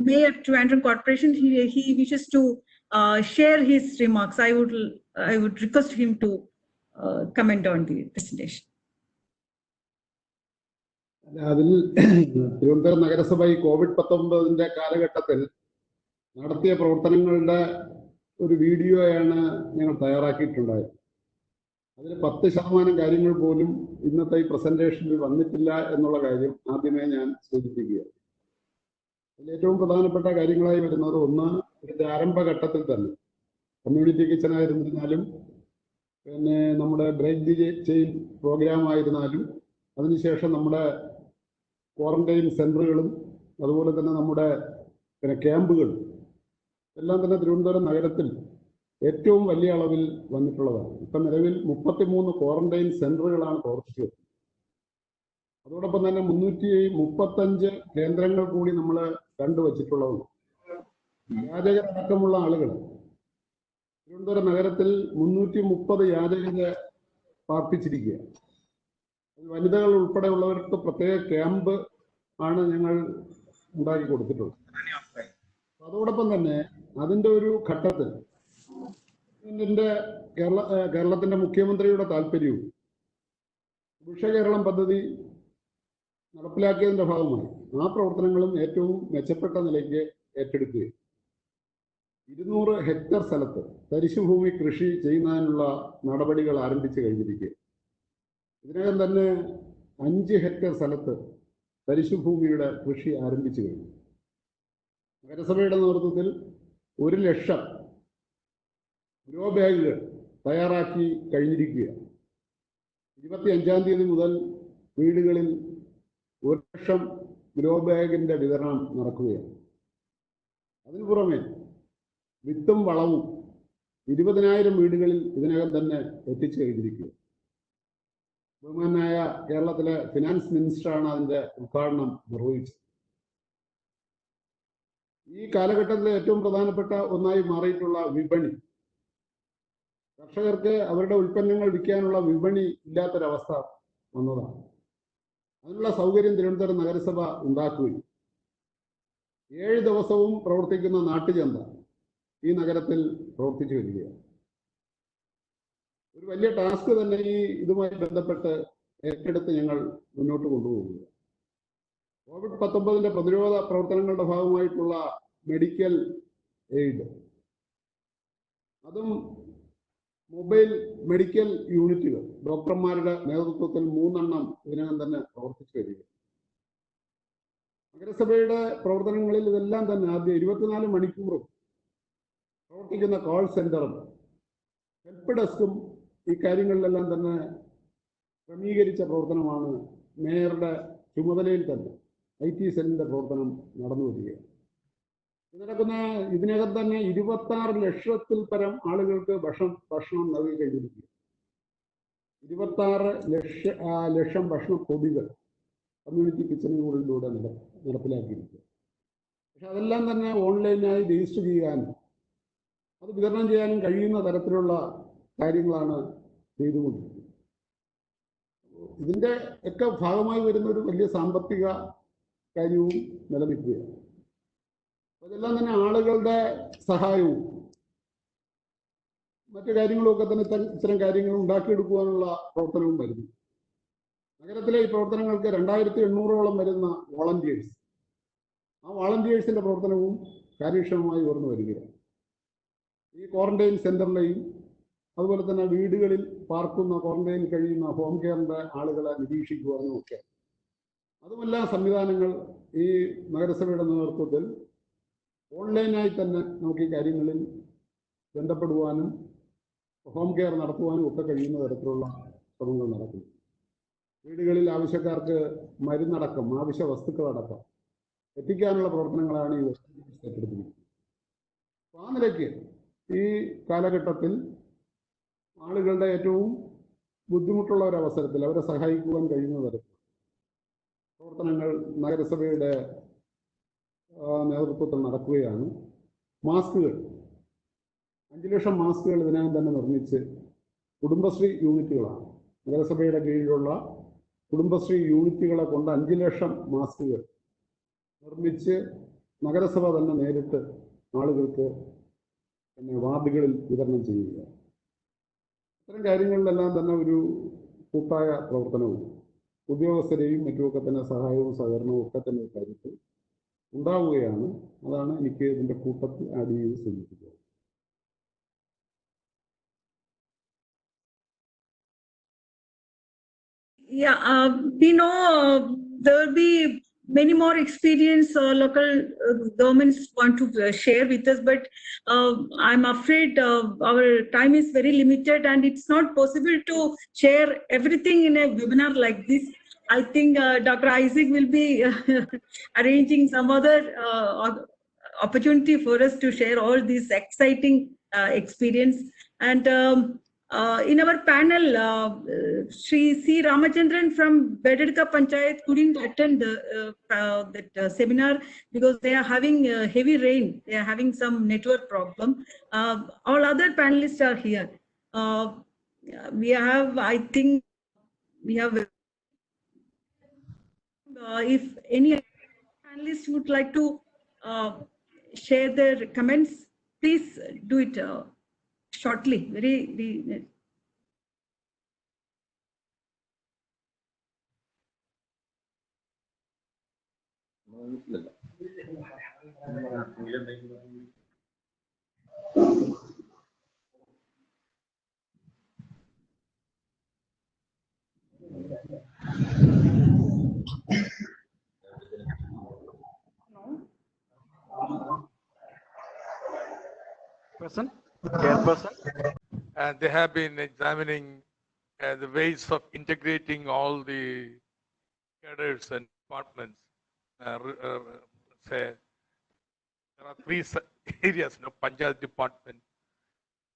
Mayor Trivandrum Corporation. He wishes to share his remarks. I would request him to comment on the presentation. അതിൽ തിരുവനന്തപുരം നഗരസഭ ഈ COVID-19 കാലഘട്ടത്തിൽ നടത്തിയ പ്രവർത്തനങ്ങളുടെ ഒരു വീഡിയോയാണ് ഞങ്ങൾ തയ്യാറാക്കിയിട്ടുണ്ടായത്. അതിൽ 10% കാര്യങ്ങൾ പോലും ഇന്നത്തെ ഈ പ്രസന്റേഷനിൽ വന്നിട്ടില്ല എന്നുള്ള കാര്യം ആദ്യമേ ഞാൻ സൂചിപ്പിക്കുക. അതിൽ ഏറ്റവും പ്രധാനപ്പെട്ട കാര്യങ്ങളായി വരുന്നത് ഒന്ന്, ഇതിന്റെ ആരംഭഘട്ടത്തിൽ തന്നെ കമ്മ്യൂണിറ്റി കിച്ചൺ ആയിരുന്നിരുന്നാലും പിന്നെ നമ്മുടെ ബ്രേക്ക് ദി ചെയിൻ പ്രോഗ്രാം ആയിരുന്നാലും അതിനുശേഷം നമ്മുടെ ക്വാറന്റൈൻ സെന്ററുകളും അതുപോലെ തന്നെ നമ്മുടെ ക്യാമ്പുകളും എല്ലാം തന്നെ തിരുവനന്തപുരം നഗരത്തിൽ ഏറ്റവും വലിയ അളവിൽ വന്നിട്ടുള്ളതാണ്. ഇപ്പം നിലവിൽ 33 ക്വാറന്റൈൻ സെന്ററുകളാണ് പ്രവർത്തിച്ചു വരുന്നത്. അതോടൊപ്പം തന്നെ 335 കേന്ദ്രങ്ങൾ കൂടി നമ്മൾ കണ്ടുവച്ചിട്ടുള്ളതാണ്. യാചകരടക്കമുള്ള ആളുകൾ തിരുവനന്തപുരം നഗരത്തിൽ 330 യാചകരെ പാർപ്പിച്ചിരിക്കുക. വനിതകൾ ഉൾപ്പെടെയുള്ളവർക്ക് പ്രത്യേക ക്യാമ്പ് ആണ് ഞങ്ങൾ ഉണ്ടാക്കി കൊടുത്തിട്ടുള്ളത്. അതോടൊപ്പം തന്നെ അതിൻ്റെ ഒരു ഘട്ടത്തിൽ കേരളത്തിന്റെ മുഖ്യമന്ത്രിയുടെ താല്പര്യവും വൃക്ഷകേരളം പദ്ധതി നടപ്പിലാക്കിയതിന്റെ ഭാഗമായി ആ പ്രവർത്തനങ്ങളും ഏറ്റവും മെച്ചപ്പെട്ട നിലയ്ക്ക് ഏറ്റെടുക്കുകയും 200 ഹെക്ടർ സ്ഥലത്ത് തരിശുഭൂമി കൃഷി ചെയ്യുന്നതിനുള്ള നടപടികൾ ആരംഭിച്ചു കഴിഞ്ഞിരിക്കുക. ഇതിനകം തന്നെ 5 ഹെക്ടർ സ്ഥലത്ത് തരിശുഭൂമിയുടെ കൃഷി ആരംഭിച്ചു കഴിഞ്ഞു. നഗരസഭയുടെ നേതൃത്വത്തിൽ 1 ലക്ഷം ഗ്രോ ബാഗുകൾ തയ്യാറാക്കി കഴിഞ്ഞിരിക്കുക. 25-ാം തീയതി മുതൽ വീടുകളിൽ 1 ലക്ഷം ഗ്രോ ബാഗിന്റെ വിതരണം നടക്കുകയാണ്. അതിനു പുറമെ വിത്തും വളവും 20,000 വീടുകളിൽ ഇതിനകം തന്നെ എത്തിച്ചു കഴിഞ്ഞിരിക്കുക. ബഹുമാനായ കേരളത്തിലെ ഫിനാൻസ് മിനിസ്റ്ററാണ് അതിന്റെ ഉദ്ഘാടനം നിർവഹിച്ചത്. ഈ കാലഘട്ടത്തിലെ ഏറ്റവും പ്രധാനപ്പെട്ട ഒന്നായി മാറിയിട്ടുള്ള വിപണി, കർഷകർക്ക് അവരുടെ ഉൽപ്പന്നങ്ങൾ വിൽക്കാനുള്ള വിപണി ഇല്ലാത്തൊരവസ്ഥ വന്നതാണ്. അതിനുള്ള സൗകര്യം തിരുവനന്തപുരം നഗരസഭ ഉണ്ടാക്കുകയും 7 ദിവസവും പ്രവർത്തിക്കുന്ന നാട്ടുചന്ത ഈ നഗരത്തിൽ പ്രവർത്തിച്ചു വരികയാണ്. ഒരു വലിയ ടാസ്ക് തന്നെ ഇതുമായി ബന്ധപ്പെട്ട് ഏറ്റെടുത്ത് ഞങ്ങൾ മുന്നോട്ട് കൊണ്ടുപോകുക. COVID-19 പ്രതിരോധ പ്രവർത്തനങ്ങളുടെ ഭാഗമായിട്ടുള്ള മെഡിക്കൽ എയ്ഡ്, അതും മൊബൈൽ മെഡിക്കൽ യൂണിറ്റുകൾ ഡോക്ടർമാരുടെ നേതൃത്വത്തിൽ 3 എണ്ണം ഇതിനകം തന്നെ പ്രവർത്തിച്ചു വരിക. നഗരസഭയുടെ പ്രവർത്തനങ്ങളിൽ ഇതെല്ലാം തന്നെ ആദ്യം 24 മണിക്കൂറും പ്രവർത്തിക്കുന്ന കോൾ സെന്ററും ഹെൽപ്പ് ഡെസ്കും ഈ കാര്യങ്ങളിലെല്ലാം തന്നെ ക്രമീകരിച്ച പ്രവർത്തനമാണ് മേയറുടെ ചുമതലയിൽ തന്നെ IT സെല്ലിന്റെ പ്രവർത്തനം നടന്നു വരികയാണ്. ഇതിനകം തന്നെ 26 ലക്ഷത്തിൽ പരം ആളുകൾക്ക് ഭക്ഷണം നൽകി കഴിഞ്ഞിരിക്കുക. 26 ലക്ഷം ഭക്ഷണ പൊതികൾ കമ്മ്യൂണിറ്റി കിച്ചണുകളിലൂടെ നടപ്പിലാക്കിയിരിക്കുക. പക്ഷെ അതെല്ലാം തന്നെ ഓൺലൈനായി രജിസ്റ്റർ ചെയ്യാനും അത് വിതരണം ചെയ്യാനും കഴിയുന്ന തരത്തിലുള്ള കാര്യങ്ങളാണ് ചെയ്തുകൊണ്ടിരിക്കുന്നത്. ഇതിൻ്റെ ഒക്കെ ഭാഗമായി വരുന്ന ഒരു വലിയ സാമ്പത്തിക കാര്യവും നിലനിൽക്കുകയാണ്. അതെല്ലാം തന്നെ ആളുകളുടെ സഹായവും മറ്റു കാര്യങ്ങളുമൊക്കെ തന്നെ ഇത്തരം കാര്യങ്ങൾ ഉണ്ടാക്കിയെടുക്കുവാനുള്ള പ്രവർത്തനവും വരുന്നു. നഗരത്തിലെ ഈ പ്രവർത്തനങ്ങൾക്ക് 2800ഓളം വരുന്ന വോളണ്ടിയേഴ്സ്, ആ വോളണ്ടിയേഴ്സിന്റെ പ്രവർത്തനവും കാര്യക്ഷമമായി ഉയർന്നു വരികയാണ്. ഈ ക്വാറന്റൈൻ സെന്ററിലെയും അതുപോലെ തന്നെ വീടുകളിൽ പാർക്കുന്ന ക്വാറന്റൈനിൽ കഴിയുന്ന ഹോം കെയറിന്റെ ആളുകളെ നിരീക്ഷിക്കുവാനും ഒക്കെ അതുമെല്ലാം സംവിധാനങ്ങൾ ഈ നഗരസഭയുടെ നേതൃത്വത്തിൽ ഓൺലൈനായി തന്നെ നമുക്ക് ഈ കാര്യങ്ങളിൽ ബന്ധപ്പെടുവാനും ഹോം കെയർ നടത്തുവാനും ഒക്കെ കഴിയുന്ന തരത്തിലുള്ള ശ്രമങ്ങൾ നടക്കുന്നു. വീടുകളിൽ ആവശ്യക്കാർക്ക് മരുന്നടക്കം ആവശ്യ വസ്തുക്കളടക്കം എത്തിക്കാനുള്ള പ്രവർത്തനങ്ങളാണ് ഈ ഏറ്റെടുത്തിരിക്കുന്നത്. ആ നിലയ്ക്ക് ഈ കാലഘട്ടത്തിൽ ആളുകളുടെ ഏറ്റവും ബുദ്ധിമുട്ടുള്ള ഒരവസരത്തിൽ അവരെ സഹായിക്കുവാൻ കഴിയുന്ന തരത്തിൽ പ്രവർത്തനങ്ങൾ നഗരസഭയുടെ നേതൃത്വത്തിൽ നടക്കുകയാണ്. മാസ്കുകൾ 5 ലക്ഷം മാസ്കുകൾ ഇതിനകം തന്നെ നിർമ്മിച്ച് കുടുംബശ്രീ യൂണിറ്റുകളാണ് നഗരസഭയുടെ കീഴിലുള്ള കുടുംബശ്രീ യൂണിറ്റുകളെ കൊണ്ട് 5 ലക്ഷം മാസ്കുകൾ നിർമ്മിച്ച് നഗരസഭ തന്നെ നേരിട്ട് ആളുകൾക്ക് പിന്നെ വാർഡുകളിൽ വിതരണം ചെയ്യുക. ഇത്തരം കാര്യങ്ങളിലെല്ലാം തന്നെ ഒരു കൂട്ടായ പ്രവർത്തനവും ഉദ്യോഗസ്ഥരെയും മറ്റുമൊക്കെ തന്നെ സഹായവും സഹകരണവും ഒക്കെ തന്നെ കാര്യത്തിൽ ഉണ്ടാവുകയാണ്. അതാണ് എനിക്ക് ഇതിൻ്റെ കൂട്ടത്തിൽ ആഡ് ചെയ്ത് ശ്രമിക്കുന്നത്. Yeah, we know there will be many more experience local governments want to share with us, but I'm afraid our time is very limited and it's not possible to share everything in a webinar like this. I think Dr. Isaac will be arranging some other opportunity for us to share all this exciting experience. And in our panel, Sri C. Ramachandran from Bedadka Panchayat couldn't attend that seminar because they are having heavy rain. They are having some network problem. All other panelists are here. We have, I think, we have. If any panelists would like to share their comments, please do it shortly. Very. Chairperson. They have been examining the ways of integrating all the cadres and departments. Say there are 3 areas: Panchayat department,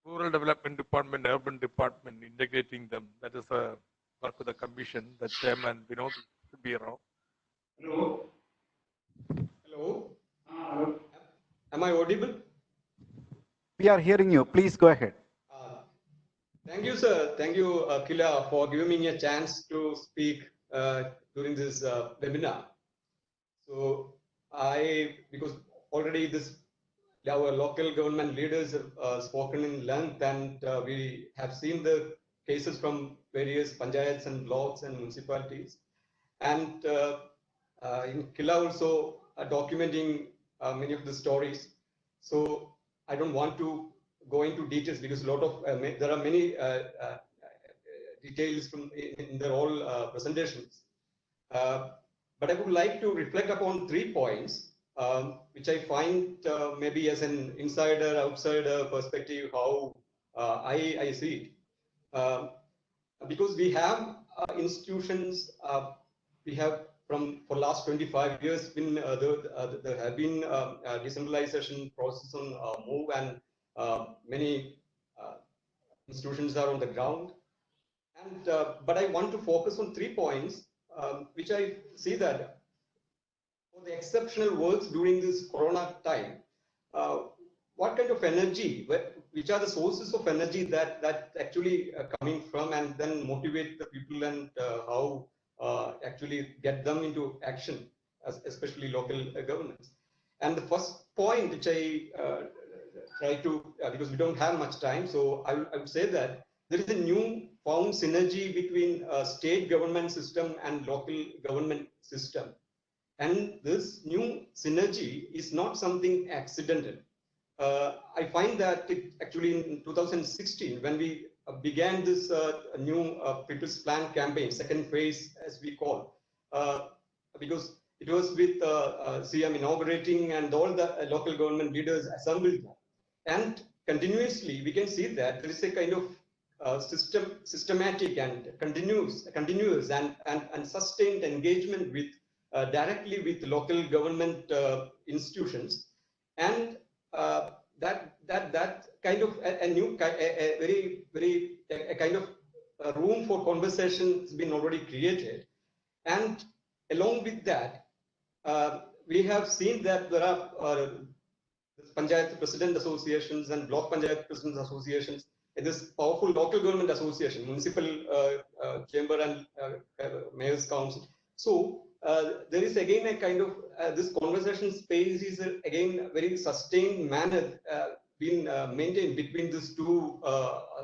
rural development department, urban department, integrating them. That is a work of the commission. The chairman Vinod should be around. Hello. Hello. Hello. Am I audible? We are hearing you. Please go ahead. Thank you, sir. Thank you, Kila, for giving me a chance to speak during this webinar. So because already our local government leaders have spoken in length, and we have seen the cases from various panchayats and blocks and municipalities. And in Kila also documenting many of the stories. So I don't want to go into details because there are many details in their all presentations. but I would like to reflect upon 3 points, which I find maybe as an insider, outsider perspective, how I see it. Because we have institutions, we have for last 25 years been there have been decentralization process on move, and many institutions are on the ground. And but I want to focus on 3 points, which I see that for the exceptional works during this Corona time, what kind of energy, which are the sources of energy that actually coming from, and then motivate the people, and how actually get them into action, especially local governments. And the first point which I try to, because we don't have much time, so I would say that there is a new found synergy between state government system and local government system. And this new synergy is not something accidental. I find that it actually in 2016, when we began this new People's Plan campaign, second phase as we call, because it was with CM inaugurating and all the local government leaders assembled. And continuously, we can see that there is a kind of systematic and continuous and sustained engagement with directly with local government institutions, and that kind of a very kind of room for conversation has been already created. And along with that, we have seen that there are Panchayat President Associations and Block Panchayat Presidents Associations, this powerful local government association, municipal chamber and mayor's council. So there is again a kind of this conversation space is again a very sustained manner being maintained between these two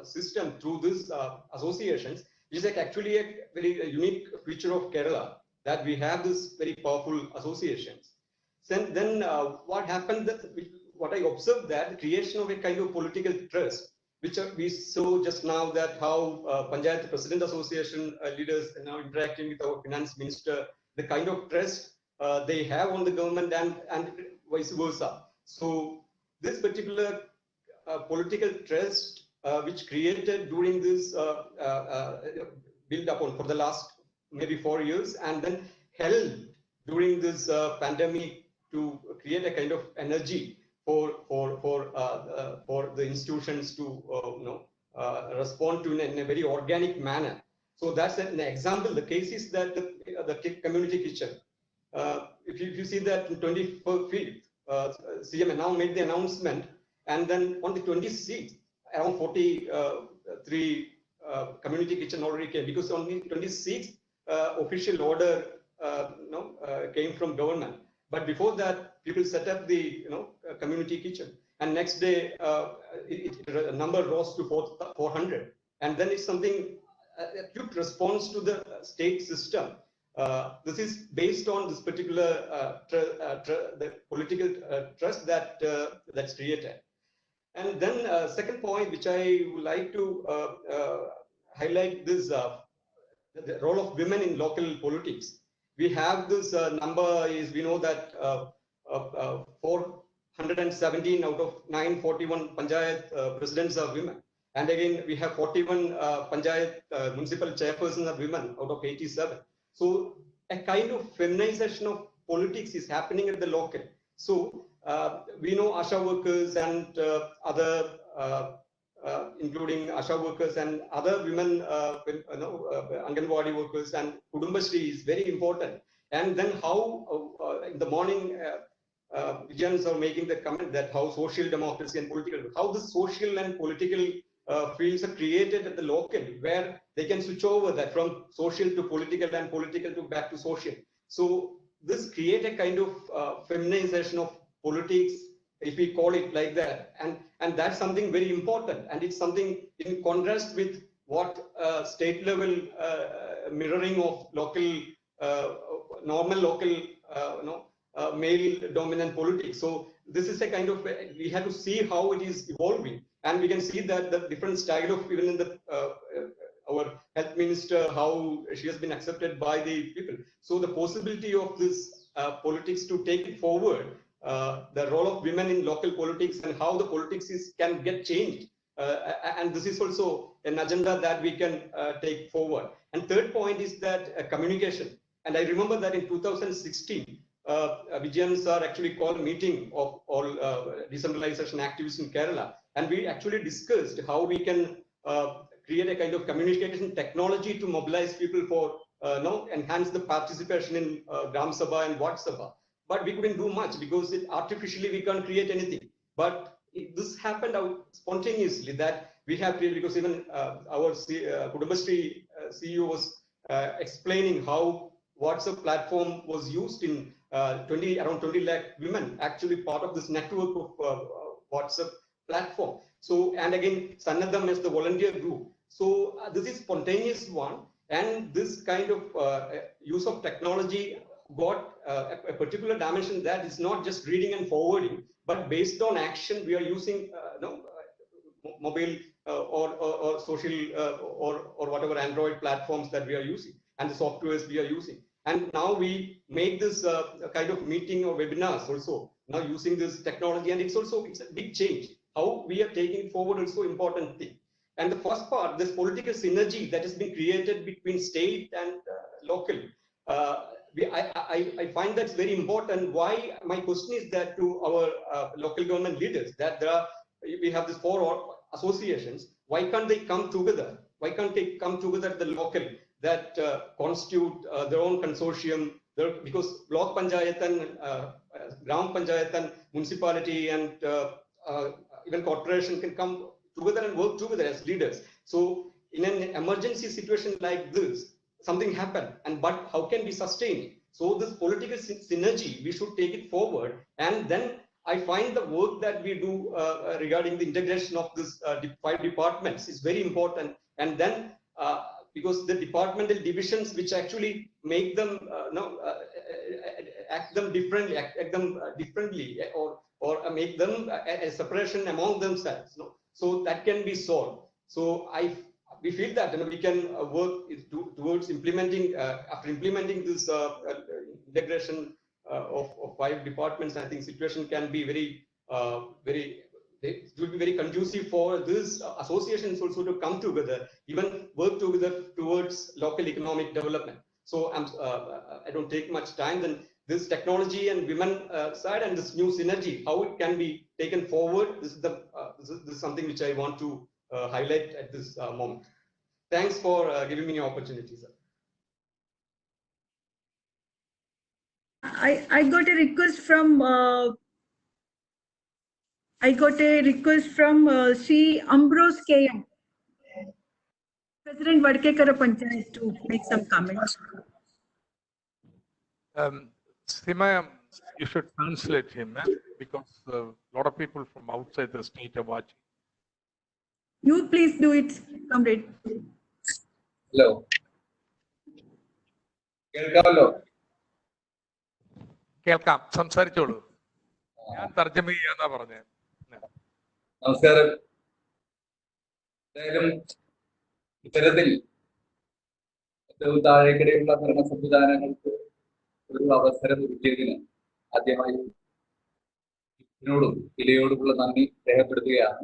systems through these associations, which is like actually a very unique feature of Kerala, that we have this very powerful associations. Then what happened, that what I observed, that the creation of a kind of political trust, which we saw just now, that how Panchayat President Association leaders are now interacting with our finance minister, the kind of trust they have on the government, and vice versa. So this particular political trust which created during this build upon for the last maybe 4 years, and then held during this pandemic to create a kind of energy for the institutions to respond to in a very organic manner. So that's an example. The case is that the community kitchen. If you see that 25th, CM now made the announcement, and then on the 26th, around 43 community kitchen already came, because on the 26th official order came from government. But before that, people set up the community kitchen, and next day number rose to 400, and then it's something acute response to the state system. This is based on this particular the political trust that that's created. And then second point, which I would like to highlight, this the role of women in local politics. We have this number is, we know that 417 out of 941 Panchayat presidents are women. And again, we have 41 Panchayat municipal chairpersons are women out of 87. So a kind of feminization of politics is happening at the local. So we know ASHA workers and other, including ASHA workers and other women, Anganwadi workers, and Kudumbashri is very important. And then how in the morning, Vijayans are making the comment that how social democracy and political, how the social and political fields are created at the local, where they can switch over that from social to political and political to back to social. So this create a kind of feminization of politics, if we call it like that, and that's something very important, and it's something in contrast with what state level mirroring of local normal local male dominant politics. So this is a kind of, we have to see how it is evolving, and we can see that the different style of, even in the our health minister, how she has been accepted by the people. So the possibility of this politics to take it forward, the role of women in local politics and how the politics can get changed. And this is also an agenda that we can take forward. And third point is that communication. And I remember that in 2016, Vijayan sir actually called a meeting of all decentralization activists in Kerala. And we actually discussed how we can create a kind of communication technology to mobilize people for enhance the participation in Gram Sabha and Wat Sabha. But we couldn't do much because artificially we can't create anything. But this happened out spontaneously that we have created, because even our Kudumbashree CEO was explaining how WhatsApp platform was used in around 20 lakh women actually part of this network of WhatsApp platform. So, and again, Sannadham as the volunteer group. So this is spontaneous one, and this kind of use of technology got a particular dimension that is not just reading and forwarding, but based on action, we are using mobile or social or whatever Android platforms that we are using, and the softwares we are using. And now we make this kind of meeting or webinars also now using this technology, and it's a big change. How we are taking it forward is also important thing. And the first part, this political synergy that has been created between state and local. I find that's very important. Why? My question is that to our local government leaders, that we have these 4 associations. Why can't they come together? Why can't they come together at the local that constitute their own consortium? Because block panchayat and gram panchayat and municipality and even corporation can come together and work together as leaders. So in an emergency situation like this, something happened, but how can we sustain it? So this political synergy, we should take it forward. And then I find the work that we do regarding the integration of this 5 departments is very important. And then because the departmental divisions which actually make them act them differently, or make them a separation among themselves. So that can be solved. So we feel that we can work towards implementing after implementing this integration of 5 departments. I think situation can be it will be very conducive for these associations also to come together, even work together towards local economic development. So I don't take much time. Then this technology and women side and this new synergy, how it can be taken forward. This is something which I want to highlight at this moment. Thanks for giving me an opportunity, sir. I got a request from Sri Ambrose KM, President Vadkekara Panchayat, to make some comments. Sima, you should translate him because a lot of people from outside the state are watching. You please do it, comrade. Hello. കേൾക്കാമല്ലോ? കേൾക്കാം, സംസാരിച്ചോളൂ. ഞാൻ തർജ്ജമ ചെയ്യാന്നാ പറഞ്ഞേ. നമസ്കാരം. എന്തായാലും ഇത്തരത്തിൽ ഏറ്റവും താഴേക്കിടെയുള്ള ഭരണ സംവിധാനങ്ങൾക്ക് ഒരു അവസരം ഒരുക്കിയതിന് ആദ്യമായി ഇതിനോടും ഇലയോടുമുള്ള നന്ദി രേഖപ്പെടുത്തുകയാണ്.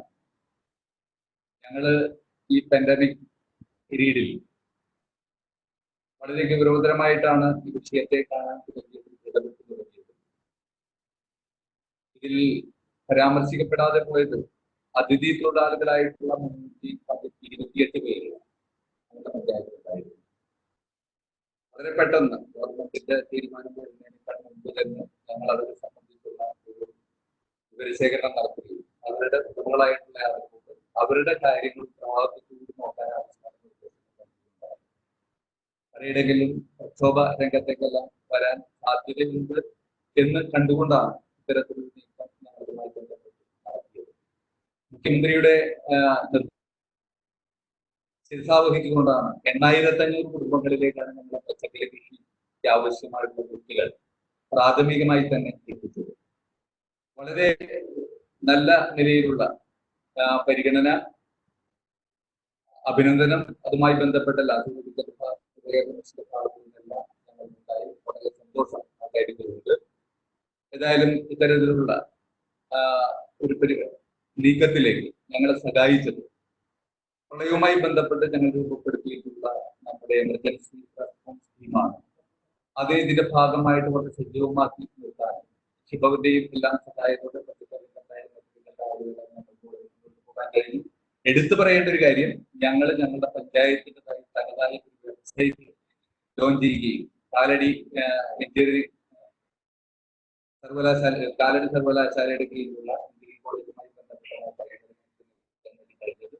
ഞങ്ങള് ഈ പാൻഡമിക് പീരീഡിൽ വളരെ ഗൗരവതരമായിട്ടാണ് ഈ വിഷയത്തെ കാണാൻ തുടങ്ങിയത്. ഇതിൽ പരാമർശിക്കപ്പെടാതെ പോയത് അതിഥി തൊഴിലാളികളായിട്ടുള്ള 328 പേര് നമ്മുടെ പഞ്ചായത്തിലുണ്ടായിരുന്നു. വളരെ പെട്ടെന്ന് ഗവൺമെന്റിന്റെ തീരുമാനം വരുന്നതിനേക്കാൾ മുമ്പ് തന്നെ ഞങ്ങൾ അവരെ സംബന്ധിച്ചുള്ള ഒരു വിവരശേഖരണം നടത്തുകയും അവരുടെ ഉടമകളായിട്ടുള്ള ആളുകൾക്ക് അവരുടെ കാര്യങ്ങൾ പ്രാവർത്തിച്ചുകൂടി നോക്കാൻ ആവശ്യമായ നിർദ്ദേശങ്ങൾ. പലയിടങ്ങളിലും പ്രക്ഷോഭ രംഗത്തേക്കെല്ലാം വരാൻ സാധ്യതയുണ്ട് എന്ന് കണ്ടുകൊണ്ടാണ് ഇത്തരത്തിലൊരു നീക്കം ഞങ്ങളുമായി ബന്ധപ്പെട്ട് നടത്തിയത്. മുഖ്യമന്ത്രിയുടെ ശിരസാവഹിച്ചുകൊണ്ടാണ് 8500 കുടുംബങ്ങളിലേക്കാണ് ഞങ്ങളുടെ പച്ചക്കറി കൃഷിക്ക് ആവശ്യമായിട്ടുള്ള കുട്ടികൾ പ്രാഥമികമായി തന്നെ എത്തിച്ചത്. വളരെ നല്ല നിലയിലുള്ള പരിഗണന, അഭിനന്ദനം അതുമായി ബന്ധപ്പെട്ട ഞങ്ങളുണ്ടായി. സന്തോഷം ആ കാര്യത്തിലുണ്ട്. ഏതായാലും ഇത്തരത്തിലുള്ള ഒരു നീക്കത്തിലേക്ക് ഞങ്ങളെ സഹായിച്ചത് പ്രളയവുമായി ബന്ധപ്പെട്ട് ഞങ്ങൾ രൂപപ്പെടുത്തിയിട്ടുള്ള നമ്മുടെ എമർജൻസി റെസ്പോൺസ് ടീമാണ്. അത് ഇതിന്റെ ഭാഗമായിട്ട് കുറച്ച് സജീവമാക്കി നിർത്താൻ ശിവന്റെയും എല്ലാം സഹായത്തോടെ പോകാൻ കഴിഞ്ഞു. എടുത്തു പറയേണ്ട ഒരു കാര്യം, ഞങ്ങളുടെ പഞ്ചായത്തിൻ്റെതായി തനതായ ഒരു വെബ്സൈറ്റ് ലോഞ്ച് ചെയ്യുകയും കാലടി എഞ്ചിനീയറിംഗ് സർവകലാശാലയുടെ കീഴിലുള്ള എഞ്ചിനീയറിംഗ് കോളേജുമായി ബന്ധപ്പെട്ടാണ് കഴിഞ്ഞത്.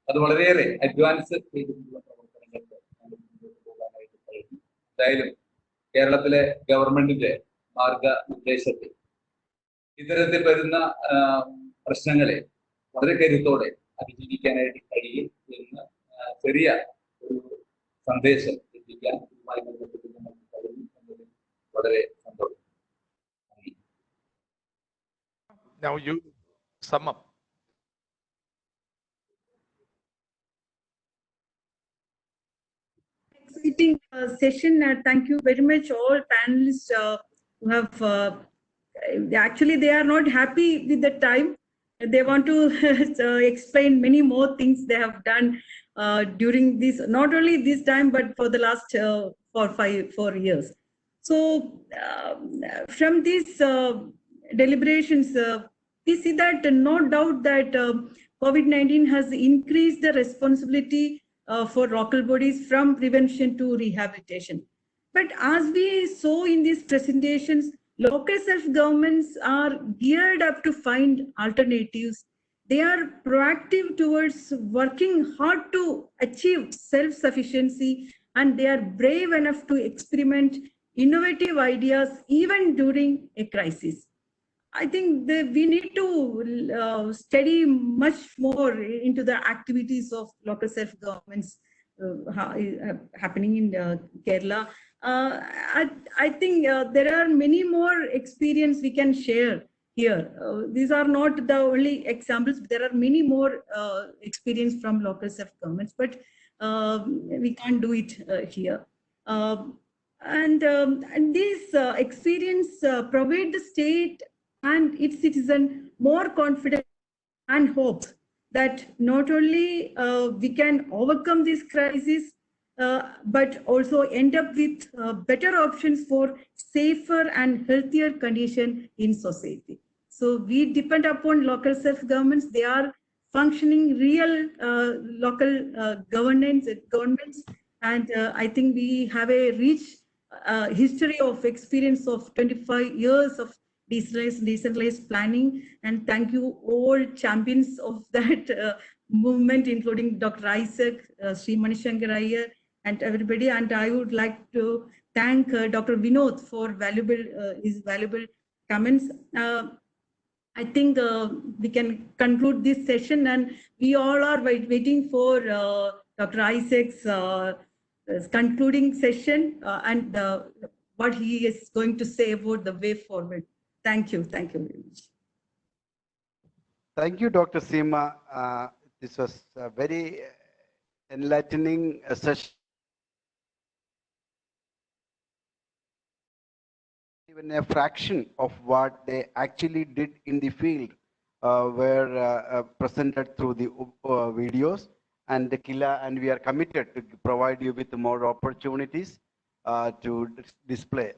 അത് വളരെയേറെ അഡ്വാൻസ് ചെയ്തിട്ടുള്ള പ്രവർത്തനങ്ങൾക്ക് മുന്നോട്ട് പോകാനായിട്ട് കഴിഞ്ഞു. എന്തായാലും കേരളത്തിലെ ഗവൺമെന്റിന്റെ മാർഗനിർദ്ദേശത്തിൽ ഇത്തരത്തിൽ വരുന്ന പ്രശ്നങ്ങളെ വളരെ കരുത്തോടെ അതിജീവിക്കാനായിട്ട് കഴിയും എന്ന് ചെറിയ ഒരു സന്ദേശം എത്തിക്കാൻ ഇതുമായി ബന്ധപ്പെട്ട് നമുക്ക് കഴിഞ്ഞു എന്നതിൽ വളരെ സന്തോഷം. Now you sum up. Exciting session. Thank you very much, all panelists who have. Actually, they are not happy with the time. They want to explain many more things they have done during this, not only this time, but for the last 4 years. So, from these deliberations, we see that no doubt that COVID-19 has increased the responsibility for local bodies from prevention to rehabilitation. But as we saw in these presentations, local self-governments are geared up to find alternatives. They are proactive towards working hard to achieve self-sufficiency, and they are brave enough to experiment innovative ideas even during a crisis. I think we need to study much more into the activities of local self-governments happening in Kerala. I think there are many more experience we can share here. These are not the only examples. There are many more experience from local self-governments, but we can't do it here. And this experience provide the state and its citizen more confidence and hope that not only we can overcome this crisis, but also end up with better options for safer and healthier condition in society. So we depend upon local self-governments. They are functioning real local governments, and I think we have a rich history of experience of 25 years of decentralized planning, and thank you all champions of that movement, including Dr. Isaac, Sri Manishankar Iyer, and everybody. And I would like to thank Dr. Vinod for his valuable comments. I think we can conclude this session, and we all are waiting for Dr. Isaac's concluding session and what he is going to say about the way forward. Thank you very much. Thank you, Dr. Seema. This was a very enlightening session. Even a fraction of what they actually did in the field were presented through the videos, and the Kila, and we are committed to provide you with more opportunities to display